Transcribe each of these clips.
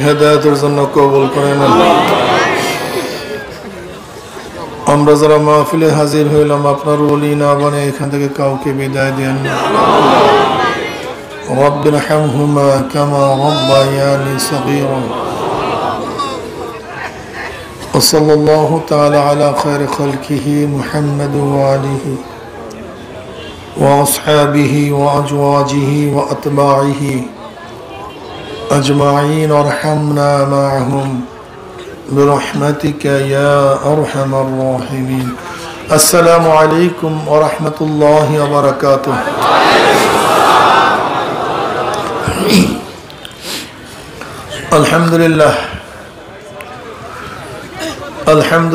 হেদায়েতের জন্য কবুল করেন আল্লাহ। আমরা যারা মাহফিলে হাজির হইলাম আপনার ওলি না বনে এখান থেকে কাউকে বিদায় দেন না। রব্বিরহামহুমা কামা রাব্বায়ানি সগীরা। وصلى الله تعالى على خير خلقه محمد وآله وأصحابه وأزواجه وأتباعه أجمعين وارحمنا معهم برحمتك يا أرحم الراحمين. السلام عليكم ورحمة الله وبركاته. الحمد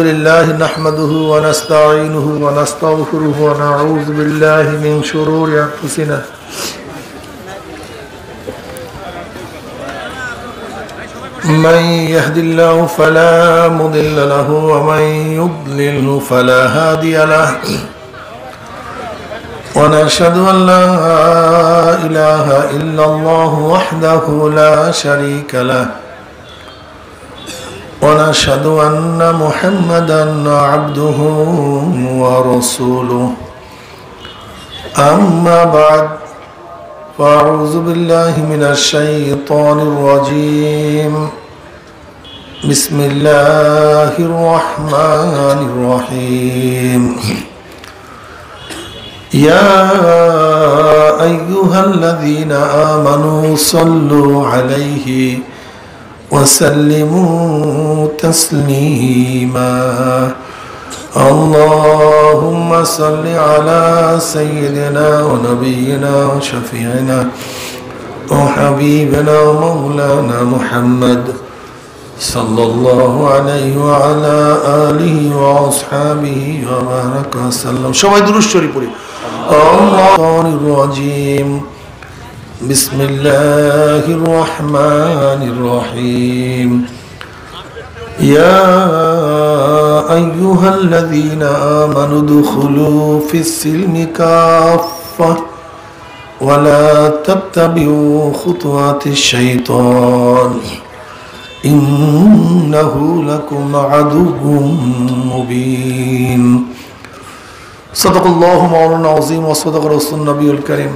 لله نحمده ونستعينه ونستغفره ونعوذ بالله من شرور أنفسنا من يهد الله فلا مضل له ومن يضلل فلا هادي له ونشهد أن لا إله إلا الله وحده لا شريك له ونشهد أن محمدا عبده ورسوله. أما بعد فأعوذ بالله من الشيطان الرجيم. بسم الله الرحمن الرحيم. يا أيها الذين آمنوا صلوا عليه وسلموا تسليما. اللهم صل على سيدنا ونبينا وشفيعنا وحبيبنا ومولانا محمد صلى الله عليه وعلى آله وأصحابه وبارك وسلم. সবাই দুরূদ শরীফ পড়ি। আল্লাহর রাজিম। بسم الله الرحمن الرحيم. يا أيها الذين آمنوا ادخلوا في السلم كافة ولا تتبعوا خطوات الشيطان إنه لكم عدو مبين. صدق الله مولانا العظيم وصدق رسول النبي الكريم.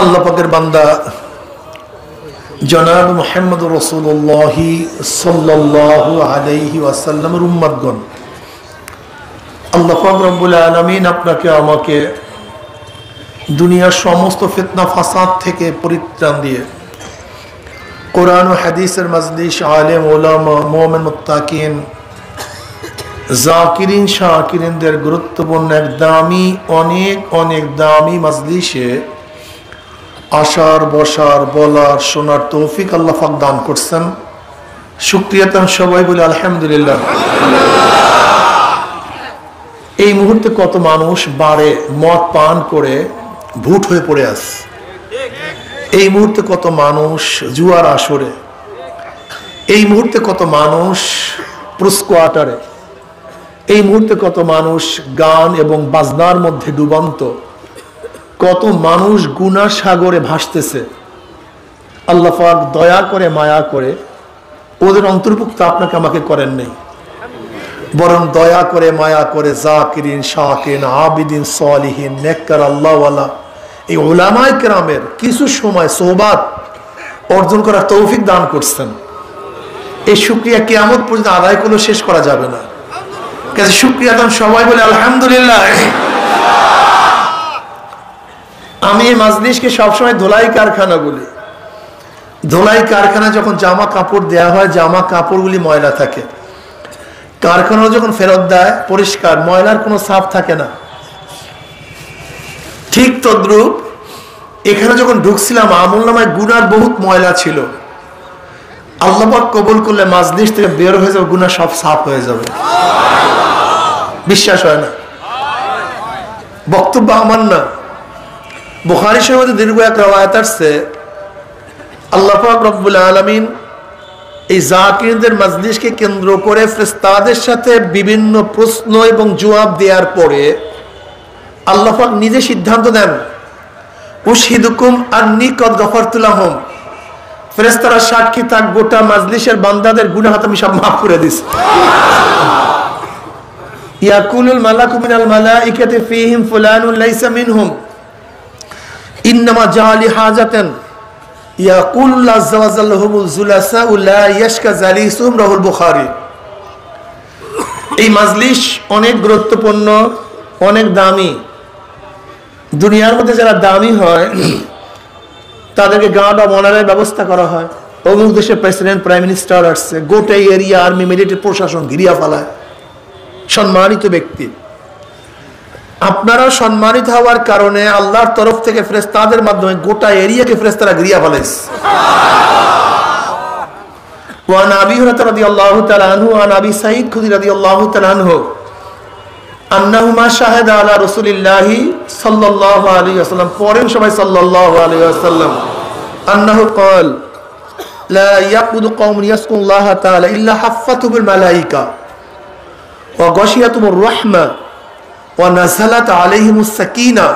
আল্লাহ পাকের বান্দা জনাব মুহাম্মদ রাসূলুল্লাহ সাল্লাল্লাহু আলাইহি ওয়াসাল্লামের উম্মতগণ, আল্লাহ পাক রব্বুল আলামিন আপনাকে আমাকে দুনিয়ার সমস্ত ফিতনা ফাসাদ থেকে পরিত্রাণ দিয়ে কোরআন ও হাদিসের মাজলিস, আলেম ওলামা, মুমিন মুত্তাকিন, জাকিরিন শাকিরিনদের গুরুত্বপূর্ণ এক দামি অনেক দামি মাজলিসে আসার, বসার, বলার, শোনার তৌফিক আল্লাহ পাক দান করছেন। শুকরিয়া তান সবাই বলে আলহামদুলিল্লাহ। এই মুহূর্তে কত মানুষ বারে মদ পান করে ভূত হয়ে পড়ে আছে। এই মুহূর্তে কত মানুষ জুয়ার আসরে, এই মুহূর্তে কত মানুষ প্রস্কোয়াটারে, এই মুহূর্তে কত মানুষ গান এবং বাজনার মধ্যে ডুবন্ত, কত মানুষ গুনার সাগরে ভাসতেছে। আল্লাহ পাক দয়া করে মায়া করে ওদের অন্তর্ভুক্ত আপনাকে আমাকে করেন নাই, বরং দয়া করে মায়া করে জাকিরিন শাকিরিন আবিদিন সালিহিন নেককার আল্লাহওয়ালা এই উলামায়ে কেরামের কিছু সময় সোহবাত অর্জন করার তৌফিক দান করছেন। এই শুকরিয়া কিয়ামত পর্যন্ত আদায় করলেও শেষ করা যাবে না। কাজে শুকরিয়া দান সবাই বলে আলহামদুলিল্লাহ। আমি এই মাজলিসকে সবসময় ধোলাই কারখানা বলি। ধোলাই কারখানা যখন জামা কাপড় দেয়া হয়, জামা কাপড়গুলি ময়লা থাকে, কারখানা যখন ফেরত দেয় পরিষ্কার, ময়লার কোনো ছাপ থাকে না। ঠিক তদ্রূপ এখানে যখন ঢুকছিলাম আমলনামায় গুনার বহুত ময়লা ছিল। আল্লাহ পাক কবুল করলে মাজলিস থেকে বের হয়ে যাবে, গুনাহ সব সাফ হয়ে যাবে। বিশ্বাস হয় না? বক্তব্য আমার না, বুখারী শরীফে দীর্ঘ এক রওয়ায়াত আছে, আল্লাহ পাক রব্বুল আলামিন এই জাকিরদের মাজলিসকে কেন্দ্র করে ফেরেশতাদের সাথে বিভিন্ন প্রশ্ন এবং জবাব দেওয়ার পরে আল্লাহ পাক নিজে সিদ্ধান্ত দেন, উশহিদুকুম আন্নী কদ গফারতু লাহুম, ফেরেশতারা সাক্ষী থাক গোটা মাজলিসের বান্দাদের গুনাহ আমি সব মাফ করে দিছি। ইয়াকুলুল মালাকু মিনাল মালাইকাতি ফীহিম ফুলানুন লাইসা মিনহুম ইন্নামা জালি হাজাতান ইয়াকুলুল্লাহু আযজা ওয়া জাল্লা হুমুল যুলাসাউ লা ইয়াশকা জালিসুম রাহুল বুখারী। এই মাজলিস অনেক গুরুত্বপূর্ণ, অনেক দামি। দুনিয়ার মধ্যে যারা দামি হয় তাদেরকে গার্ড অফ অনারের ব্যবস্থা করা হয়। অমুক দেশের প্রেসিডেন্ট, প্রাইম মিনিস্টার আসছে, গোটা এরিয়া আর্মি মিলিটারি প্রশাসন ঘিরিয়া ফেলায়, সম্মানিত ব্যক্তি। আপনারা সম্মানিত হওয়ার কারণে আল্লাহর তরফ থেকে ফেরেশতাদের মাধ্যমে গোটা এরিয়াকে ফেরেশতারা ঘিরিয়া ফেলাইছে। وعن أبي هريرة رضي الله تعالى عنه وعن أبي سعيد الخدري رضي الله تعالى عنه أنهما شهد على رسول الله صلى الله عليه وسلم قرن شبه صلى الله عليه وسلم أنه قال لا يقعد قوم يذكرون الله تعالى إلا حفتهم الملائكة وغشيتهم الرحمة ونزلت عليهم السكينة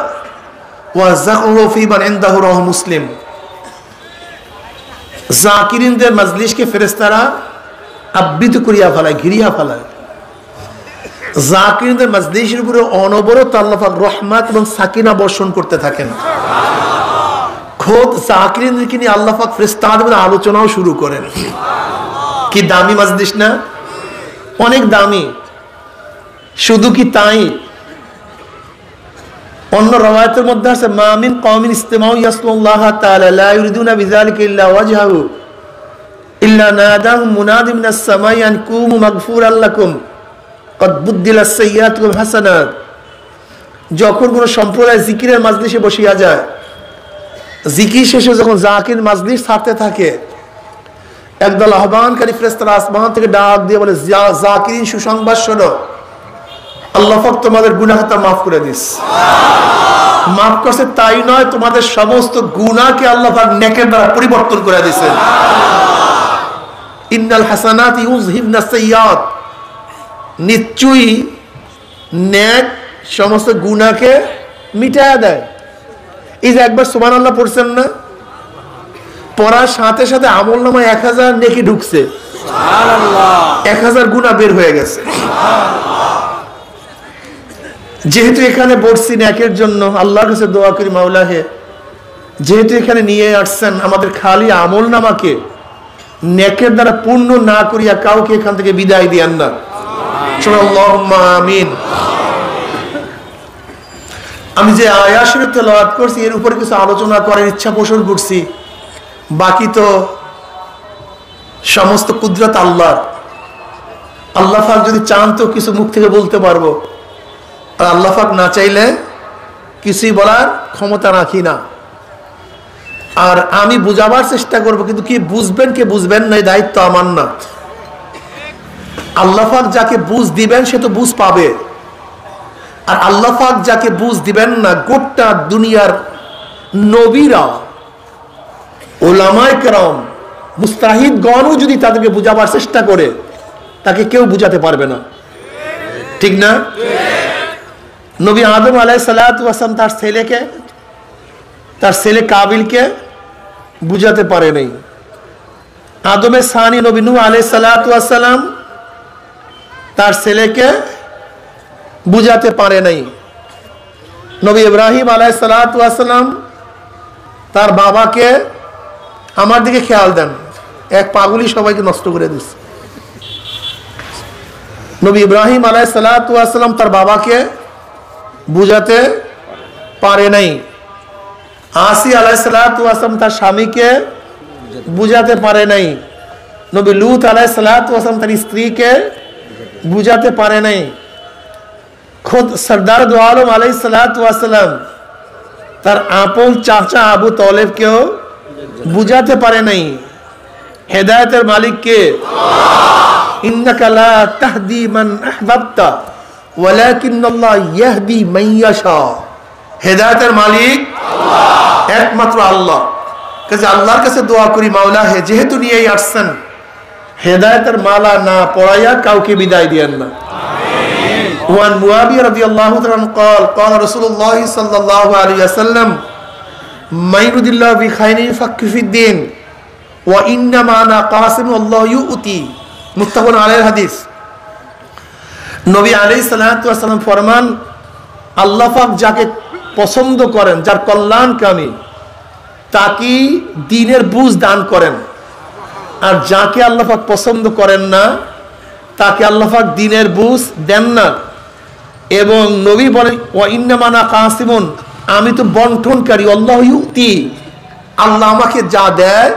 وذكروا في من عنده رواه مسلم। জাকিরিনদের মাজলিসকে ফেরেশতারা আবৃত করিয়া ফেলায়, ঘিরিয়া ফেলায়। জাকিরিনদের মাজলিসের উপরে অনবরত আল্লাহ পাক রহমত এবং সাকিনা বর্ষণ করতে থাকেন। খোদ জাকিরিনদেরকে নিয়ে আল্লাহ পাক ফেরেশতাদের মধ্যে আলোচনাও শুরু করেন। কি দামি মাজলিস না? অনেক দামি। শুধু কি তাই, অন্য রওয়ায়াতের মধ্যে আছে মা মিন কওমিন ইসতামাউ ইয়াসলুল্লাহ তাআলা লা ইউরিদুনা বিযালিকা ইল্লা ওয়াজহাহু ইল্লা নাদাহুম মুনাদি মিনাস সামাই আন কুমু মাগফুরাল লাকুম কদ বুদ্দিলাস সাইয়্যাতু ওয়াল হাসানাত। যখন কোন সম্প্রদায় জিকিরের মাজলিসে বসিয়া যায়, জিকির শেষে যখন জাকির মাজলিস ছাড়তে থাকে, একদল আহ্বানকারী ফেরেশতারা আসমান থেকে ডাক দিয়ে বলে, জাকিরিন সুসংবাদ শোনো, আল্লাহ পাক তোমাদের গুনাহটা মাফ করে দিস। মাফ করছে তাই নয়, তোমাদের সমস্ত গুনাহকে আল্লাহ পাক নেকের দ্বারা পরিবর্তন করে দিয়েছেন। ইন্নাল হাসানাতি ইউযহিবনাস সাইয়্যাত, নিশ্চয়ই নেক সমস্ত গুনাহকে মিটায়া দেয়। এই যে একবার সুবহানাল্লাহ পড়ছেন না, পড়ার সাথে সাথে আমলনামায় 1000 নেকি ঢুকছে, সুবহানাল্লাহ, 1000 গুনাহ বের হয়ে গেছে। যেহেতু এখানে বসছি নেকের জন্য, আল্লাহর কাছে দোয়া করি মাওলা হে, যেহেতু এখানে নিয়ে আসছেন, আমাদের খালি আমল নামাকে নেকের দ্বারা পূর্ণ না করিয়া কাউকে এখান থেকে বিদায় দিয়েন না। আল্লাহুম্মা আমিন। আমি যে আয়াত শরীফ তেলাওয়াত করছি এর উপর কিছু আলোচনা করার ইচ্ছা পোষণ করছি। বাকি তো সমস্ত কুদরত আল্লাহর। আল্লাহ পাক যদি চান তো কিছু মুখ থেকে বলতে পারবো, আর আল্লাহ পাক না চাইলে কিছুই বলার ক্ষমতা রাখি না। আর আমি বুঝাবার চেষ্টা করব, কিন্তু কি বুঝবেন কে বুঝবেন না এই দায়িত্ব আমার না। আল্লাহ পাক যাকে বুঝ দিবেন সে তো বুঝ পাবে, আর আল্লাহ পাক যাকে বুঝ দিবেন না, গোটা দুনিয়ার নবীরা, উলামায়ে কেরাম, মুস্তাহিদগণও যদি তাদেরকে বুঝাবার চেষ্টা করে, তাকে কেউ বুঝাতে পারবে না। ঠিক না? নবী আদম আলাইহিস সালাতু ওয়াস সালাম তার ছেলে কাবিলকে বুঝাতে পারে নাই। আদমের সানি নবী নূহ আলাইহিস সালাতু ওয়াস সালাম তার ছেলেকে বুঝাতে পারে নাই। নবী ইব্রাহিম আলাইহিস সালাতু ওয়াস সালাম তার বাবাকে, আমার দিকে খেয়াল দেন, এক পাগলি সবাইকে নষ্ট করে দিচ্ছে। নবী ইব্রাহিম আলাইহিস সালাতু ওয়াস সালাম তার বাবাকে বুঝাতে পারে নাই। আসি আলাইহিস সালাতু ওয়াস সালাম তার স্বামীকে বুঝাতে পারে নাই। নবী লূত আলাইহিস সালাতু ওয়াস সালাম তার স্ত্রীকে বুঝাতে পারে নাই। খুদ সরদার দো আলম আলাইহিস সালাতু ওয়াস সালাম তার আপন চাচা আবু তালেবকেও বুঝাতে পারে নাই। হেদায়েতের মালিক কে? আল্লাহ। ইন্নাকা লা তাহদি মান আহবাবতা ওয়ালাকিন্নাল্লাহ ইয়াহদি মান ইয়াশা। হেদায়েতের মালিক আল্লাহ, একমাত্র আল্লাহ। কাজে আল্লাহর কাছে দোয়া করি, মাওলা হে, যেহেতু নিয়েই আসছেন, হেদায়েতের মালা না পড়াইয়া কাউকে বিদায় দিয়েন না। আমিন। ওয়ান মুআবিয়া রাদিয়াল্লাহু তাআলা قال قال رسول الله صلى الله عليه وسلم من يرد الله بخير يفقهه في الدين ওয়া ইন্নামা আনা কাসিমুন আল্লাহু ইউতি, মুত্তাফাকুন আলাইহিল হাদিস। নবী আলাইহিস সালাতু ওয়াস সালাম ফরমান, আল্লাহ পাক যাকে পছন্দ করেন, যার কল্যাণকামী, তাকে দ্বীনের বুঝ দান করেন, আর যাকে আল্লাহ পাক পছন্দ করেন না তাকে আল্লাহ পাক দ্বীনের বুঝ দেন না। এবং নবী বলেন, ওয়া ইন্নামা আনা কাসিমুন, আমি তো বন্টনকারী, আল্লাহু ইউতি, আল্লাহ আমাকে যা দেয়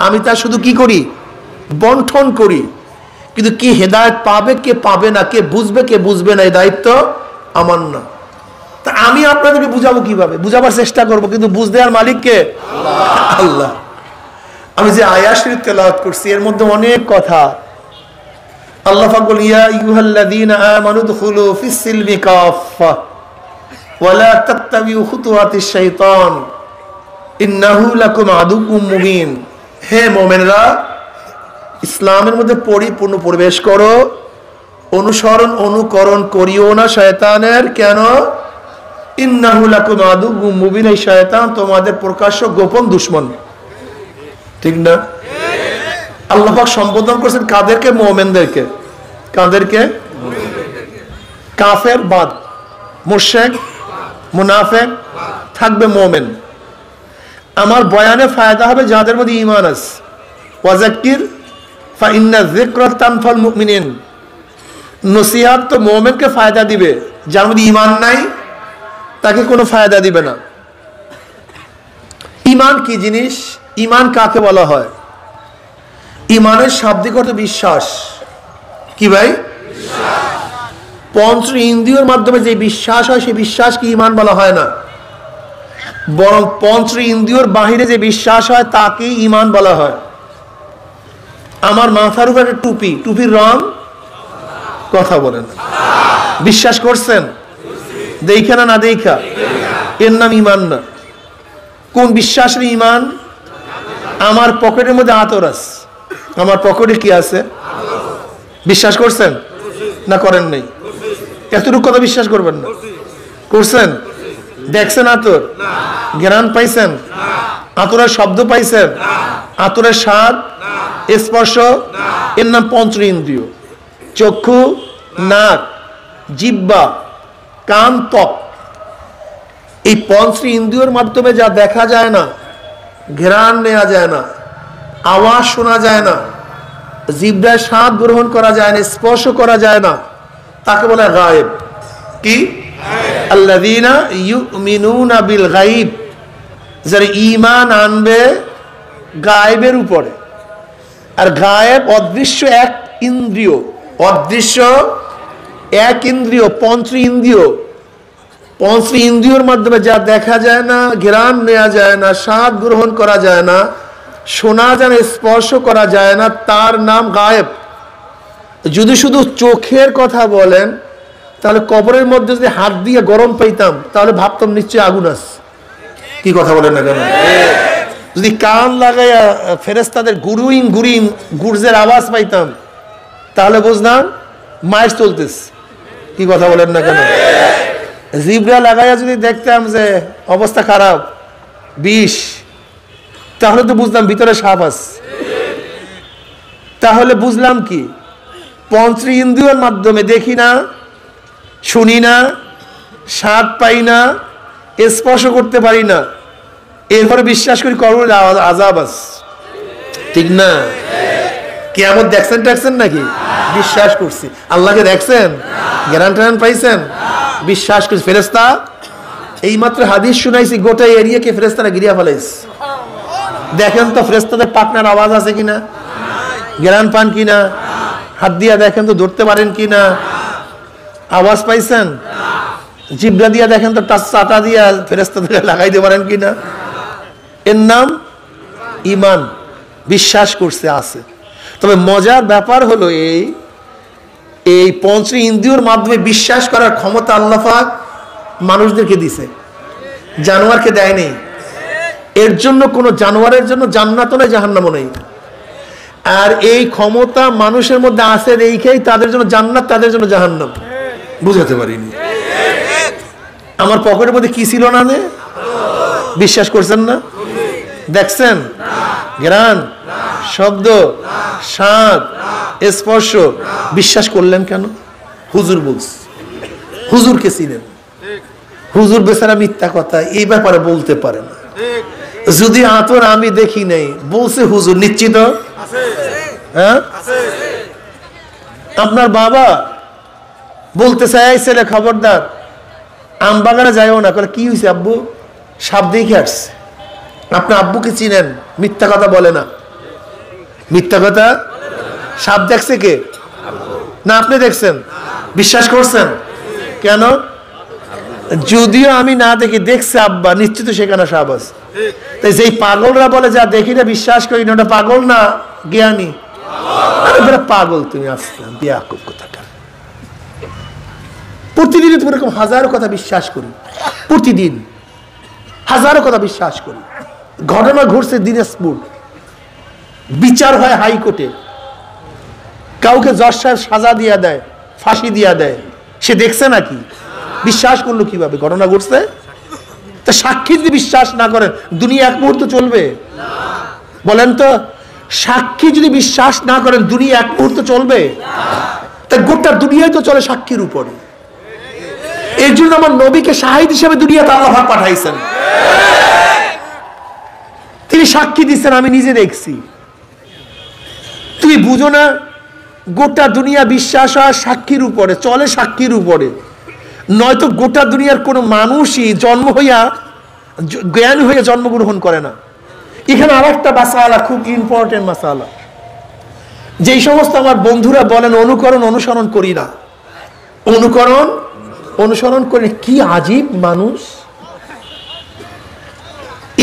আমি তা শুধু কি করি, বন্টন করি। কিন্তু কি হেদায়েত পাবে কে পাবে না, কে বুঝবে কে বুঝবে না, এই দায়িত্ব আমার না। তা আমি আপনাদেরকে বুঝাবো কিভাবে? বুঝাবার চেষ্টা করব, কিন্তু বুঝ দেওয়ার মালিক কে? আল্লাহ। আমি যে আয়াত শরীফ তেলাওয়াত করছি এর মধ্যে অনেক কথা। আল্লাহ পাক বলেন, ইয়া আইয়ুহাল্লাযীনা আমানু দুখুলু ফিস-সিলমি কাফা ওয়া লা তাত্তাবিউ খুতুওয়াতিশ শাইতান ইন্নাহু লাকুম আদুউম মুবিন। হে মুমিনরা, ইসলামের মধ্যে পরিপূর্ণ প্রবেশ করো, অনুকরণ করিও না শয়তানের। কেন? ইন্নাহু লাকুম আদুউম মুবিন, এই শয়তান তোমাদের প্রকাশ্য গোপন দুশমন। ঠিক না? আল্লাহ পাক সম্বোধন করেছেন কাদেরকে? মুমিনদেরকে। কাদেরকে? কাফের বাদ, মুশরিক, মুনাফিক থাকবে মুমিন। আমার বয়ানে ফায়দা হবে যাদের মধ্যে ঈমান আছে। ওয়াযাক্কির ফাইন্না যিকরা তানফাল মুমিনিন, নসিহত তো মুমিনকে ফায়দা দিবে, যার মধ্যে ঈমান নাই তাকে কোনো ফায়দা দিবে না। ঈমান কি জিনিস? ঈমান কাকে বলা হয়? ঈমানের শাব্দিক অর্থ বিশ্বাস। কি ভাই? পঞ্চ ইন্দ্রিয়ের মাধ্যমে যে বিশ্বাস হয় সেই বিশ্বাসকে ঈমান বলা হয় না, বরং পঞ্চ ইন্দ্রিয়ের বাহিরে যে বিশ্বাস হয় তাকে ঈমান বলা হয়। আমার মাথার উপর একটা টুপি, টুপির রং কথা বলেন, বিশ্বাস করছেন? দেখা না না দেখা, এর নাম ঈমান না। কোন বিশ্বাসের ঈমান? আমার পকেটের মধ্যে আতর আছে, আমার পকেটে কি আছে? বিশ্বাস করছেন না করেন নাই? এতটুকু কথা বিশ্বাস করবেন না, করছেন? দেখছেন আতর? ঘ্রাণ পাইছেন? আতরের শব্দ পাইছেন? আতরের স্বাদ, স্পর্শ, এর নাম পঞ্চ ইন্দ্রিয়। চক্ষু, নাক, জিহ্বা, কান, ত্বক, এই পঞ্চ ইন্দ্রিয়ের মাধ্যমে যা দেখা যায় না, ঘ্রাণ নেওয়া যায় না, আওয়াজ শোনা যায় না, জিহ্বায় স্বাদ গ্রহণ করা যায় না, স্পর্শ করা যায় না, তাকে বলে গায়েব। কি? আল্লাযীনা ইউমিনুনা বিল গায়ব, যারা ঈমান আনবে গায়েবের উপরে। আর গায়েব অদৃশ্য এক ইন্দ্রিয়, অদৃশ্য এক ইন্দ্রিয়, পঞ্চ ইন্দ্রিয়। পঞ্চ ইন্দ্রিয়র মাধ্যমে যা দেখা যায় না, ঘ্রাণ নেওয়া যায় না, স্বাদ গ্রহণ করা যায় না, শোনা যায় না, স্পর্শ করা যায় না, তার নাম গায়েব। যদি শুধু চোখের কথা বলেন তাহলে কবরের মধ্যে যদি হাত দিয়ে গরম পাইতাম তাহলে ভাবতাম নিশ্চয়ই আগুন আছে। কি কথা বলেন না কেন? যদি কান লাগাইয়া ফেরেশতাদের গুরুইং গুরিং গুর্জের আওয়াজ পাইতাম তাহলে বুঝলাম মাইর চলতেছে। কি কথা বলেন না কেন? জিব্রা লাগাইয়া যদি দেখতাম যে অবস্থা খারাপ, বিষ, তাহলে তো বুঝলাম ভিতরে সাপ আছে। তাহলে বুঝলাম কি? পঞ্চ ইন্দ্রিয়ের মাধ্যমে দেখি না, শুনি না, স্বাদ পাই না, স্পর্শ করতে পারি না, এরপরে বিশ্বাস করি কবরের আযাব আছে। ঠিক না? কিয়ামত দেখছেন টাকছেন নাকি? বিশ্বাস করছি। আল্লাহকে দেখছেন? জ্ঞান টান পাইছেন? বিশ্বাস করছি। ফেরেশতা, এইমাত্র হাদিস শুনাইছি, গোটা এরিয়াকে ফেরেশতারা গিরিয়া ফেলাইছে। দেখেন তো ফেরেশতাদের পাকনার আওয়াজ আছে কিনা, জ্ঞান পান কিনা, হাত দিয়া দেখেন তো ধরতে পারেন কিনা, আওয়াজ পাইছেন? জিব্রা দিয়া দেখেন তো চাটা দিয়া ফেরেশতাদের লাগাইতে পারেন কিনা। এর নাম ঈমান, বিশ্বাস করছে, আছে। তবে মজার ব্যাপার হলো এই পঞ্চ ইন্দ্রিয়র মাধ্যমে বিশ্বাস করার ক্ষমতা আল্লাহ পাক মানুষদেরকে দিছে, জানোয়ারকে দেয়নি। এর জন্য কোনো জানোয়ারের জন্য জান্নাতও নেই, জাহান্নামও নেই। আর এই ক্ষমতা মানুষের মধ্যে আছে দেখেই তাদের জন্য জান্নাত, তাদের জন্য জাহান্নাম। বুঝাতে পারিনি। আমার পকেটের মধ্যে কি ছিল না? বিশ্বাস করছেন না? দেখছেন? জ্ঞান, শব্দ, স্বাদ, স্পর্শ। বিশ্বাস করলেন কেন? হুজুর বলছে। হুজুরকে চিনেন? হুজুর বেচারা মিথ্যা কথা এই ব্যাপারে বলতে পারে না। যদি আতর আমি দেখি নাই, বলছে হুজুর, নিশ্চিত? হ্যাঁ, আপনার বাবা বলতেছে এই ছেলে খবরদার আম বাগানে যাইও না। কি হয়েছে আব্বু? সাপ দেখে আসছে। আপনার আব্বুকে চিনেন? মিথ্যা কথা বলে না। মিথ্যা কথা। সাপ দেখছে কে? না আপনি দেখছেন? বিশ্বাস করছেন কেন? যদিও আমি না দেখি, দেখছে আব্বা, নিশ্চিত সেখানে সাপ আছে। তাই যেই পাগলরা বলে যা দেখি না বিশ্বাস করি না, ওটা পাগল না জ্ঞানী? পাগল তুমি। আসলাম বিয়াকুব কথাটা। প্রতিদিন তুমি এরকম হাজারো কথা বিশ্বাস করি, প্রতিদিন হাজারো কথা বিশ্বাস করি। ঘটনা ঘটছে দিনাজপুর, বিচার হয় হাইকোর্টে, কাউকে জজ সাহেব সাজা দিয়া দেয়, ফাঁসি দিয়া দেয়, সে দেখছে নাকি? বিশ্বাস করলো কিভাবে? ঘটনা ঘটছে। তা সাক্ষী যদি বিশ্বাস না করেন, দুনিয়া এক মুহূর্ত চলবে? বলেন তো, সাক্ষী যদি বিশ্বাস না করেন, দুনিয়া এক মুহূর্ত চলবে? তাই গোটা দুনিয়ায় তো চলে সাক্ষীর উপরে। এর জন্য আমার নবীকে শাহিদ হিসেবে দুনিয়াতে আল্লাহ পাঠাইছেন। তিনি সাক্ষী দিচ্ছেন, আমি নিজে দেখছি। তুমি বুঝো না? গোটা দুনিয়া বিশ্বাস হয় সাক্ষীর উপরে, চলে সাক্ষীর উপরে। নয়তো গোটা দুনিয়ার কোনো মানুষই জন্ম হইয়া জ্ঞান হয়ে জন্মগ্রহণ করে না। এখানে আর একটা মাসালা, খুব ইম্পর্টেন্ট মাসালা। যেই সমস্ত আমার বন্ধুরা বলেন অনুকরণ অনুসরণ করি না, অনুকরণ অনুসরণ করি, কি আজীব মানুষ!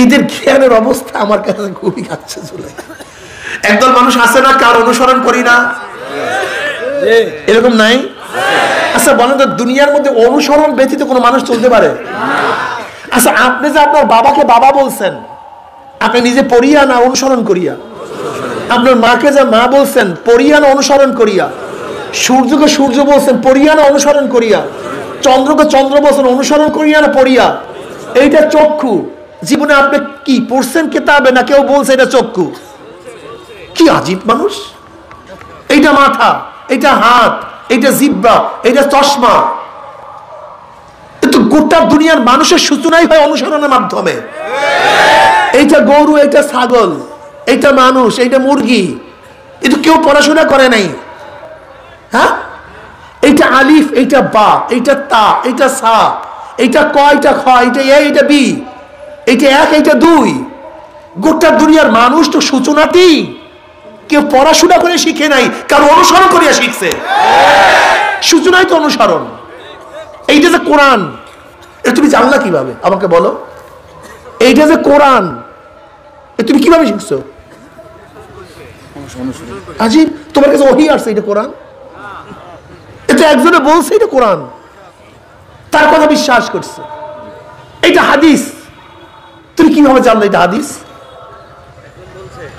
এদের জ্ঞানের অবস্থা আমার কাছে খুবই কাছে চলে। একদল মানুষ আছে না, কার অনুসরণ করি না, এরকম নাই? আচ্ছা বলেন তো, দুনিয়ার মধ্যে অনুসরণ ব্যতীত কোনো মানুষ চলতে পারে? আচ্ছা আপনি যে আপনার বাবাকে বাবা বলছেন, আপনি নিজে পড়িয়া না অনুসরণ করিয়া? আপনার মাকে যে মা বলছেন, পড়িয়া না অনুসরণ করিয়া? সূর্যকে সূর্য বলছেন, পড়িয়া না অনুসরণ করিয়া? চন্দ্রকে চন্দ্র বলছেন, অনুসরণ করিয়া না পড়িয়া? এইটা চক্ষু। জীবনে আপনি কি পড়ছেন কিতাবে, না কেউ বলছে এটা চক্ষু? কি আজীব মানুষ! এইটা মাথা, এইটা হাত, এইটা জিহ্বা, এইটা চশমা। কিন্তু গোটা দুনিয়ার মানুষের সূচনাই হয় অনুসরণের মাধ্যমে। এইটা গরু, এইটা ছাগল, এইটা মানুষ, এইটা মুরগি। কিন্তু কেউ পড়াশোনা করে নাই। হ্যাঁ, এইটা আলিফ, এইটা বা, এইটা তা, এইটা সা, এইটা ক, এইটা খ, এইটা এ, এইটা বি, এইটা এক, এইটা দুই। গোটা দুনিয়ার মানুষ তো সূচনাতেই কেউ পড়াশোনা করে শিখে নাই, কারণ অনুসরণ করিয়া শিখছে। সূচনায় তো অনুসরণ। এইটা যে কোরআন, এটা তুমি জানলা কিভাবে আমাকে বলো? এইটা যে কোরআন, তুমি কিভাবে শিখছো? আজিব, তোমার কাছে ওহী আসছে এটা কোরআন? এটা একজনে বলছে এটা কোরআন, তার কথা বিশ্বাস করছে। এটা হাদিস, তুমি কিভাবে জানলে এটা হাদিস?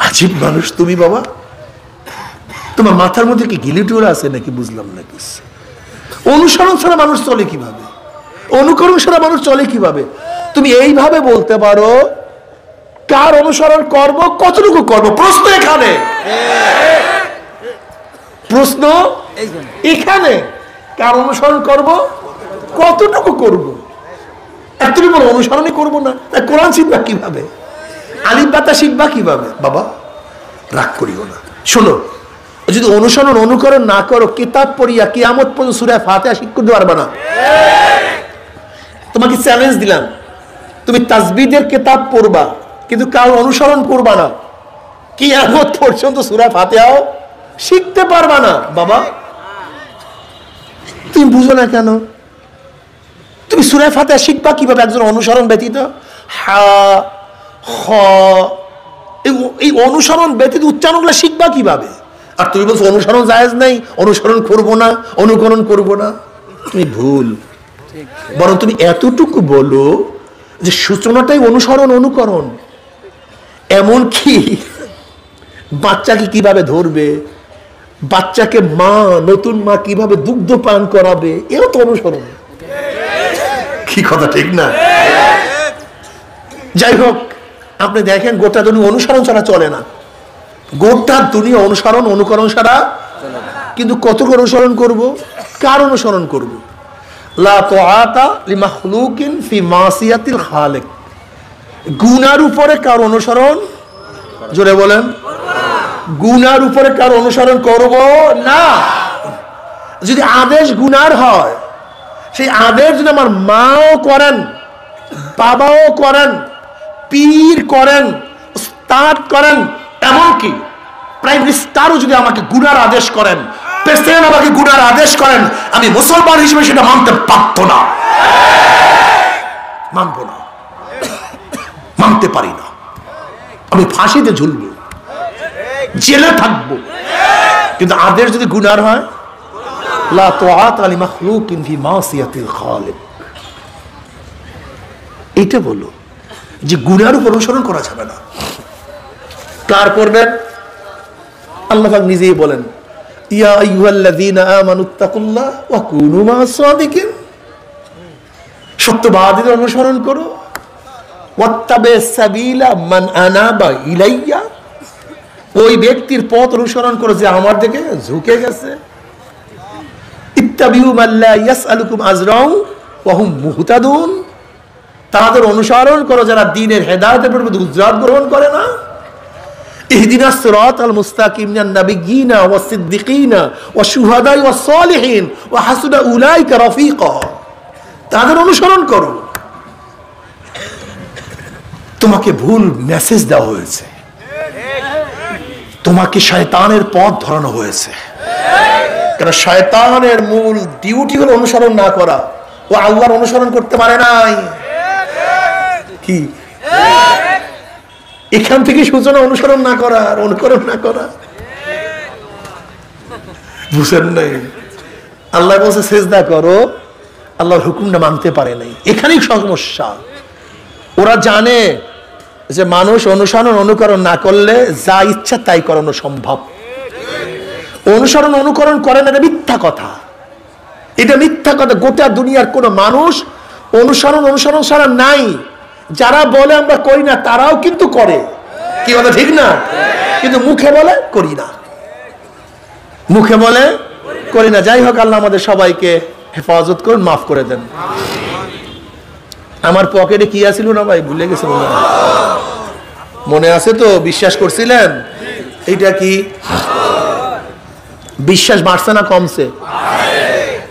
আজীব মানুষ তুমি বাবা। তোমার মাথার মধ্যে কি গিলিটুরা আছে নাকি? বুঝলাম না কিছু। অনুসরণ ছাড়া মানুষ চলে কিভাবে? অনুকরণ ছাড়া মানুষ চলে কিভাবে? তুমি এইভাবে বলতে পারো কার অনুসরণ করব, কতটুকু করব? প্রশ্ন এখানে, প্রশ্ন এখানে। কার অনুসরণ করব, কতটুকু করব? তুমি বলো অনুসরণই করবো না, কোরআন শিখবা কিভাবে? আলিফ বাতা শিখবা কিভাবে? বাবা রাগ করিও না, শোনো, যদি অনুসরণ অনুকরণ না করো, কিতাব পড়িয়া কিয়ামত পর্যন্ত সূরা ফাতিহা শিখতে পারবে না। তোমাকে চ্যালেঞ্জ দিলাম, তুমি তাসবিদের কিতাব পড়বা কিন্তু কার অনুসরণ করবা না, কিয়ামত পর্যন্ত সূরা ফাতিহাও শিখতে পারবা না। বাবা তুমি বুঝো না কেন? তুমি সূরা ফাতিহা শিখবা কিভাবে একজন অনুসরণ ব্যতীত? হা খ, এই অনুসরণ ব্যতীত উচ্চারণগুলো শিখবা কিভাবে? আর তুমি বলছো অনুসরণ জায়েজ নাই, অনুসরণ করব না, অনুকরণ করব না। তুমি ভুল। বরং তুমি এতটুকু বলো যে সূচনাটাই অনুসরণ অনুকরণ। এমন কি বাচ্চাকে কিভাবে ধরবে, বাচ্চাকে মা, নতুন মা কিভাবে দুগ্ধ পান করাবে, এও তো অনুসরণ। কি কথা ঠিক না? যাই হোক, আপনি দেখেন গোটা দুনিয়া অনুসরণ ছাড়া চলে না, গোটা দুনিয়া অনুকরণ ছাড়া। কিন্তু কত অনুসরণ করব, কার অনুসরণ করব? লা তাআতা লিমাখলুকিন ফি মাসিয়াতিল খালিক। গুনার উপরে কার অনুসরণ, জোরে বলেন, গুনার উপরে কার অনুসরণ করব না। যদি আদেশ গুনার হয়, সেই আদেশ যদি আমার মাও করেন, বাবাও করেন, পীর করেন, উস্তাদ করেন, এমনকি প্রাইম মিনিস্টারও যদি আমাকে গুনার আদেশ করেন, প্রেসিডেন্ট আমাকে গুনার আদেশ করেন, আমি মুসলমান হিসেবে সেটা মানতে পারত না, মানব না, মানতে পারি না। আমি ফাঁসিতে ঝুলবো, জেলে থাকবো, কিন্তু আদেশ যদি গুনার হয়, লা তাআতা লিমাখলুকিন ফি মাসিয়াতিল খালিক। এইটা বলো যে গুনার উপর অনুসরণ করা যাবে না। কার করবেন? আল্লাহ পাক নিজেই বলেন, ইয়া আইয়ুহাল্লাযীনা আমানুত্তাকুল্লাহ ওয়া কুনু মা'আস সাদিকিন। সত্যবাদীদের অনুসরণ করো। ওয়াত্তাবি'স সাবিলা মান আনাবা ইলাইয়া। ওই ব্যক্তির পথ অনুসরণ করো যে আমার দিকে ঝুঁকে গেছে। ইত্তাবিউ মান লা ইয়াসআলুকুম আজরাও ওয়া হুম মুহতাদুন। তাদের অনুসরণ করো যারা দ্বীনের হেদায়েতের প্রতি উজরাত গ্রহণ করে না। ইহদিনাস সিরাতাল মুস্তাকিম মিনান নাবিয়্যিনা ওয়াস সিদ্দিকিনা ওয়াশ শুহাদাই ওয়াস সালিহিন ওয়া হাসুনা উলাইকা রাফিকা। তাদের অনুসরণ করো। তোমাকে ভুল মেসেজ দেওয়া হয়েছে, তোমাকে শয়তানের পথ ধরানো হয়েছে। কারণ শয়তানের মূল ডিউটি হলো অনুসরণ না করা। ও আল্লাহর অনুসরণ করতে পারে নাই। কি এখান থেকে সূচনা, অনুসরণ না করা, অনুকরণ না করা। বুঝেন নাই? আল্লাহ বলছে সেজদা করো, আল্লাহর হুকুমটা মানতে পারে নাই। এখানেই সমস্যা। ওরা জানে যে মানুষ অনুসরণ অনুকরণ না করলে যা ইচ্ছা তাই করানো সম্ভব। অনুসরণ অনুকরণ করে না, এটা মিথ্যা কথা। এটা মিথ্যা কথা। গোটা দুনিয়ার কোন মানুষ অনুসরণ ছাড়া নাই। যারা বলে আমরা করি না, তারাও কিন্তু করে। কি বলে, ঠিক না? কিন্তু মুখে বলে করি না, মুখে বলে করি না। যাই হোক, আল্লাহ আমাদের সবাইকে হেফাজত করুন, মাফ করে দেন। আমার পকেটে কি আছিল না ভাই, ভুলে গেছে। মনে আছে তো? বিশ্বাস করছিলেন? এইটা কি বিশ্বাস বাড়ছে না কমছে?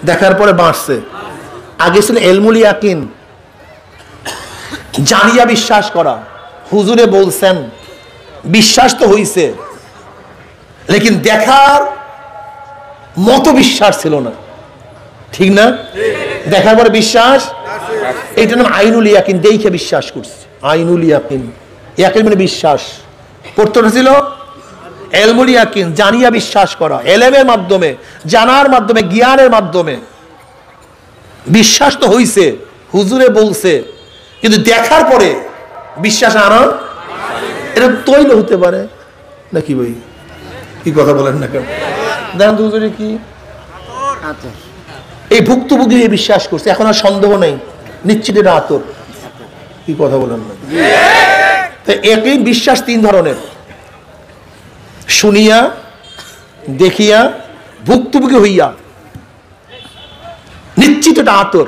দেখার পরে বাড়ছে। আগে ছিল ইলমুল ইয়াকিন, জানিয়া বিশ্বাস করা। হুজুরে বলছেন, বিশ্বাস তো হইছে, লেকিন দেখার মতো বিশ্বাস ছিল না। ঠিক না? দেখার পরে বিশ্বাস, এইটার নাম আইনুল ইয়াকিন। দেখে বিশ্বাস করছে, আইনুল ইয়াকিন। ইয়াকিন মানে বিশ্বাস। পড়তে ছিল ইলমুল ইয়াকিন, জানিয়া বিশ্বাস করা। ইলমের মাধ্যমে, জানার মাধ্যমে, জ্ঞানের মাধ্যমে বিশ্বাস তো হইছে, হুজুরে বলছে, কিন্তু দেখার পরে বিশ্বাস আনা, এটা তৈল হতে পারে নাকি ভাই? কি কথা বলেন না কেন? দেখেন তো হুজুরে কি এই ভুক্তভোগী হয়ে বিশ্বাস করছে, এখন আর সন্দেহ নেই, নিশ্চিত এটা আতর। কি কথা বলেন না? একই বিশ্বাস তিন ধরনের: শুনিয়া, দেখিয়া, ভুক্তভোগী হইয়া নিশ্চিত এটা আতর।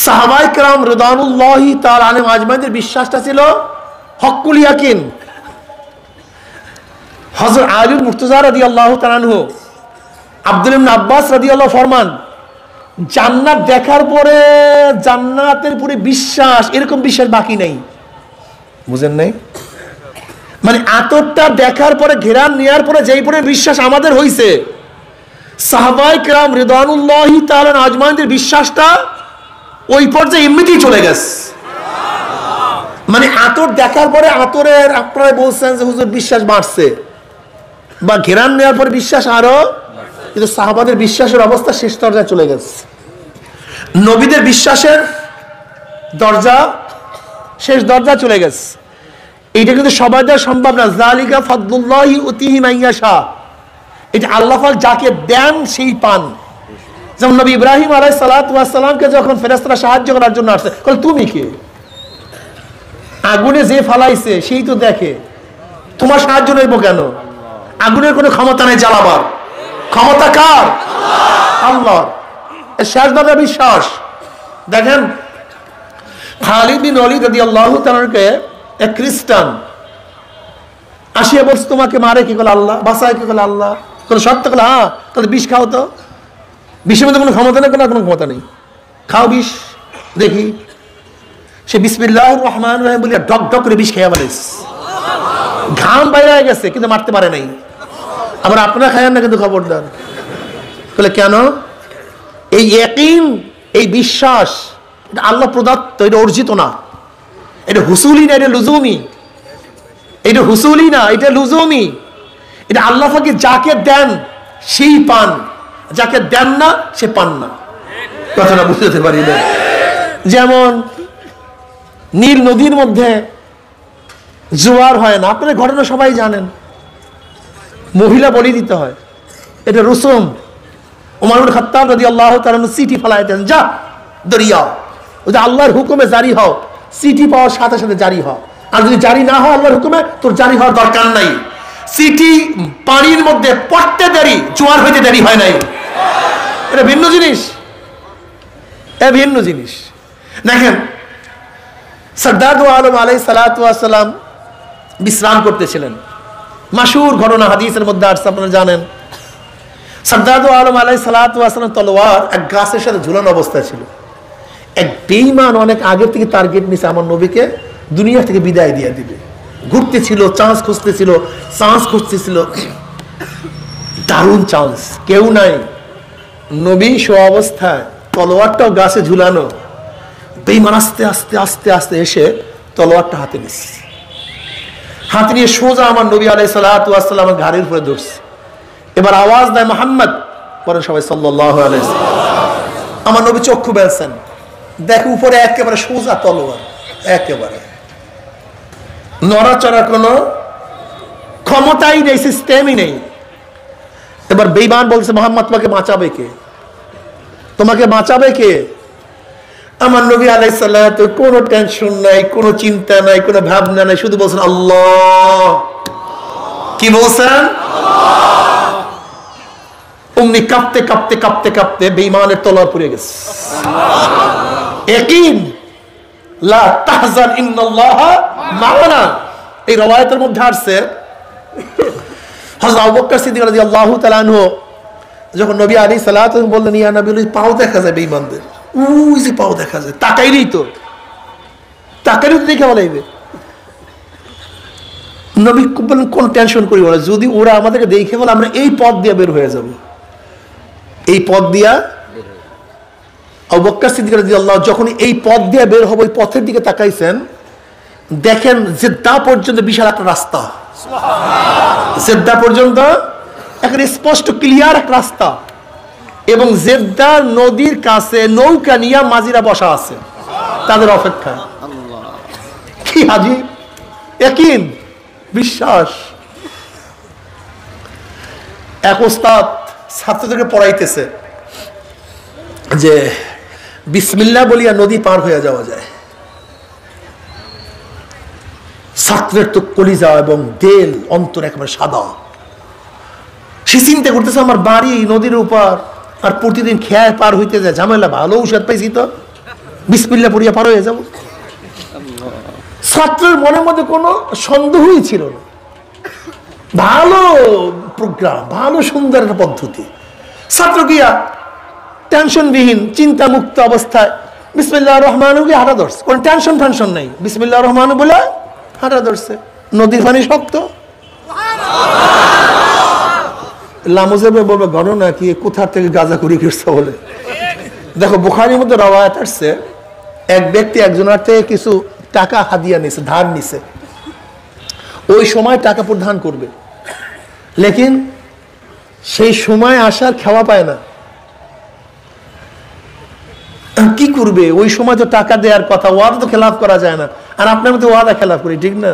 সাহাবায়ে কেরাম রিদওয়ানুল্লাহি তাআলা আলাইহিম আজমাইনের বিশ্বাসটা ছিল হক্কুল ইয়াকিন। হযরত আলী মুর্তজা রাদিয়াল্লাহু তাআলা আনহু, আব্দুল্লাহ ইবনে আব্বাস রাদিয়াল্লাহু ফরমান, জান্নাত দেখার পরে জান্নাতের পুরো বিশ্বাস, এরকম বিশ্বাস বাকি নেই। বুঝেন নাই? মানে আতরটা দেখার পরে, ঘেরান নেওয়ার পরে যেই পরে বিশ্বাস আমাদের হইছে, সাহাবায়ে কেরাম রিদওয়ানুল্লাহি তাআলা আজমাইনদের বিশ্বাসটা ওই পর্যায়ে এমনিতেই চলে গেছে। মানে আতর দেখার পরে, আতরের আপনারা বলছেন যে হুজুর বিশ্বাস বাড়ছে, বা ঘেরান নেওয়ার পরে বিশ্বাস আরো, কিন্তু সাহাবাদের বিশ্বাসের অবস্থা শেষ দরজায় চলে গেছে। নবীদের বিশ্বাসের দরজা শেষ দরজা চলে গেছে। এইটা কিন্তু সবাই দেওয়া সম্ভব না। যালিকা ফাদলুল্লাহি ইউতিহি মান ইয়াশা। এটা আল্লাহ পাক যাকে দেন সেই পান। যেমন নবী ইব্রাহিম আলাইহিস সালাতু ওয়াস সালামকে যখন ফেরেশতারা সাহায্য করার জন্য আসছে, বলে তুমি কে? আগুনে যে ফালাইছে সেই তো দেখে, তোমার সাহায্য নেব কেন? আগুনের কোনো ক্ষমতা নেই জ্বালাবার, ক্ষমতা কার? আল্লাহ। শেষ বাদা বিশ্বাস। দেখেন খালিদ বিন ওয়ালিদ রাদিয়াল্লাহু তাআলাকে এক খ্রিস্টান আসিয়া বলছে, তোমাকে মারে কি বলে আল্লাহ, বাঁচায় কি বলে আল্লাহ, কোনো সত্য বলে হ্যাঁ, তাহলে বিষ খাও তো। বিষের মধ্যে কোনো ক্ষমতা নেই, কোনো ক্ষমতা নেই, খাও বিষ দেখি। সে বিসমিল্লাহির রহমানির রহিম বলে ডক ডক করে বিষ খেয়ে বলিস, ঘাম বাইরে হয়ে গেছে কিন্তু মারতে পারে নাই। আবার আপনারা খায়েন না কিন্তু খবরদার। বলে কেন? এই ইয়াকিন, এই বিশ্বাস এটা আল্লাহ প্রদত্ত, এটা অর্জিত না, এটা হুসুলি না, এটা লুজুমি। এটা হুসুলি না, এটা লুজুমি। এটা আল্লাহ পাক যাকে দেন সেই পান, যাকে দেন না সে পান না। কথাটা বুঝতে পারি না? যেমন নীল নদীর মধ্যে জোয়ার হয় না, আপনাদের ঘটনা সবাই জানেন, মহিলা বলি দিতে হয়, এটা রসুম। ওমর ইবনে খাত্তাব রাদিয়াল্লাহু তাআলা চিঠি ফেলাইতেন, যা দরিয়া, ওই যে আল্লাহর হুকুমে জারি হও, চিঠি পাওয়ার সাথে সাথে জারি হও। আর যদি জারি না হয় আল্লাহর হুকুমে, তোর জারি হওয়ার দরকার নাই। চিঠি পানির মধ্যে পড়তে দেরি, জোয়ার হইতে দেরি হয় নাই। এটা ভিন্ন জিনিস, এটা ভিন্ন জিনিস। দেখেন সরদার দু আলম আলাইহিস সালাতু ওয়াস সালাম বিশ্রাম করতেছিলেন, মাশহুর ঘটনা হাদিসের মধ্যে আসছে, আপনারা জানেন। সরদার দু আলম আলাইহিস সালাতু ওয়াস সালাম তলোয়ার এক গাছের সাথে ঝুলানো অবস্থায় ছিল। এক বেঈমান অনেক আগে থেকে টার্গেট নিছে আমার নবীকে দুনিয়া থেকে বিদায় দিয়ে দিবে, ঘুরতেছিল, চান্স খুঁজতেছিল, দারুণ চান্স, কেউ নাই, নবী শো অবস্থায়, তলোয়ারটাও গাছে ঝুলানো। বেঈমান আস্তে আস্তে আস্তে আস্তে এসে তলোয়ারটা হাতে নিচ্ছে, হাতে নিয়ে সোজা আমার নবী আলাইহিস সালাতু ওয়াস সালামের ঘাড়ের উপরে ধরছে। এবার আওয়াজ দেয় মুহাম্মদ, পরে সবাই সাল্লাল্লাহু আলাইহি ওয়াসাল্লাম। আমার নবী চক্ষু বেলছেন, দেখে উপরে একেবারে সোজা তলোয়ার, একেবারে নড়াচড়ার কোনো ক্ষমতাই নেই, সিস্টেমই নেই। এবার বেঈমান বলছে, মুহাম্মদ তোমাকে বাঁচাবে কে? তোমাকে বাঁচাবে কে? আমার নবী আলাইহিস সালাতু কোনো টেনশন নাই, কোনো চিন্তা নাই, কোনো ভাবনা নাই, শুধু বলছেন আল্লাহ। কি বলছেন? অমনি কাঁপতে কাঁপতে কাঁপতে কাঁপতে বেঈমানের তলোয়ার পুড়ে গেছে। ইয়াকিন, লা তাহজান ইন্নাল্লাহা মা'ানা। এই রওয়ায়াতের মধ্যে আসছে হযরত আবু বকর সিদ্দিক রাদিয়াল্লাহু তাআলা আনহু যখন নবী আলাইহিস সালাতু বললেন, ইয়া নবী, পাও দেখা যায় বেঈমানদের, ওই যে পাও দেখা যায়, তাকাইলেই তো দেখে বলাইবে। নবী বললেন কোন টেনশন করি ওরা, যদি ওরা আমাদেরকে দেখে বলে আমরা এই পথ দিয়ে বের হয়ে যাব, এই পথ দিয়া। আবু বকর সিদ্দিক রাদিয়াল্লাহু যখন এই পথ দিয়ে বের হবে, ওই পথের দিকে তাকাইছেন, দেখেন জেদ্দা পর্যন্ত বিশাল একটা রাস্তা, জেদ্দা পর্যন্ত একটা স্পষ্ট ক্লিয়ার একটা রাস্তা, এবং জেদ্দা নদীর কাছে নৌকা নিয়ে মাঝিরা বসা আছে তাদের অপেক্ষায়। কি আজীব ইয়াকিন, বিশ্বাস। এক ওস্তাদ ছাত্রদেরকে পড়াইতেছে যে বিসমিল্লাহ বলিয়া নদী পার হয়ে যাওয়া যায়। ছাত্রের তো কলিজা এবং দেল অন্তর একেবারে সাদা। সে চিন্তা করতেছে আমার বাড়ি নদীর উপর, আর প্রতিদিন খেয়ায় পার হইতে যায়, ঝামেলা, ভালো ঔষধ পাইছি তো, বিসমিল্লাহ পড়িয়া পার হয়ে যাব। ছাত্রের মনের মধ্যে কোনো সন্দেহই ছিল না, ভালো প্রোগ্রাম, ভালো সুন্দর একটা পদ্ধতি। ছাত্র গিয়া টেনশনবিহীন চিন্তা মুক্ত অবস্থায় বিসমিল্লাহির রহমানির রহিম হাঁটা ধরছে, কোনো টেনশন ফেনশন নাই, বিসমিল্লাহির রহমানির বলে হাঁটা ধরছে। নদীর পানি শক্ত, লামুজেবে বলবে ঘটনা কি, কোথা থেকে গাঁজা কুড়ি কিনছে বলে। দেখো বুখারীর মধ্যে রওয়ায়াত আসছে, এক ব্যক্তি একজনের থেকে কিছু টাকা হাদিয়া নিছে, ধার নিছে, ওই সময় টাকা প্রদান করবে, লেকিন সেই সময় আসার খাওয়া পায় না। কি করবে? ওই সময় তো টাকা দেওয়ার কথা, ওয়াদা তো খেলাফ করা যায় না। আর আপনার মধ্যে ওয়াদা খেলাফ করি, ঠিক না?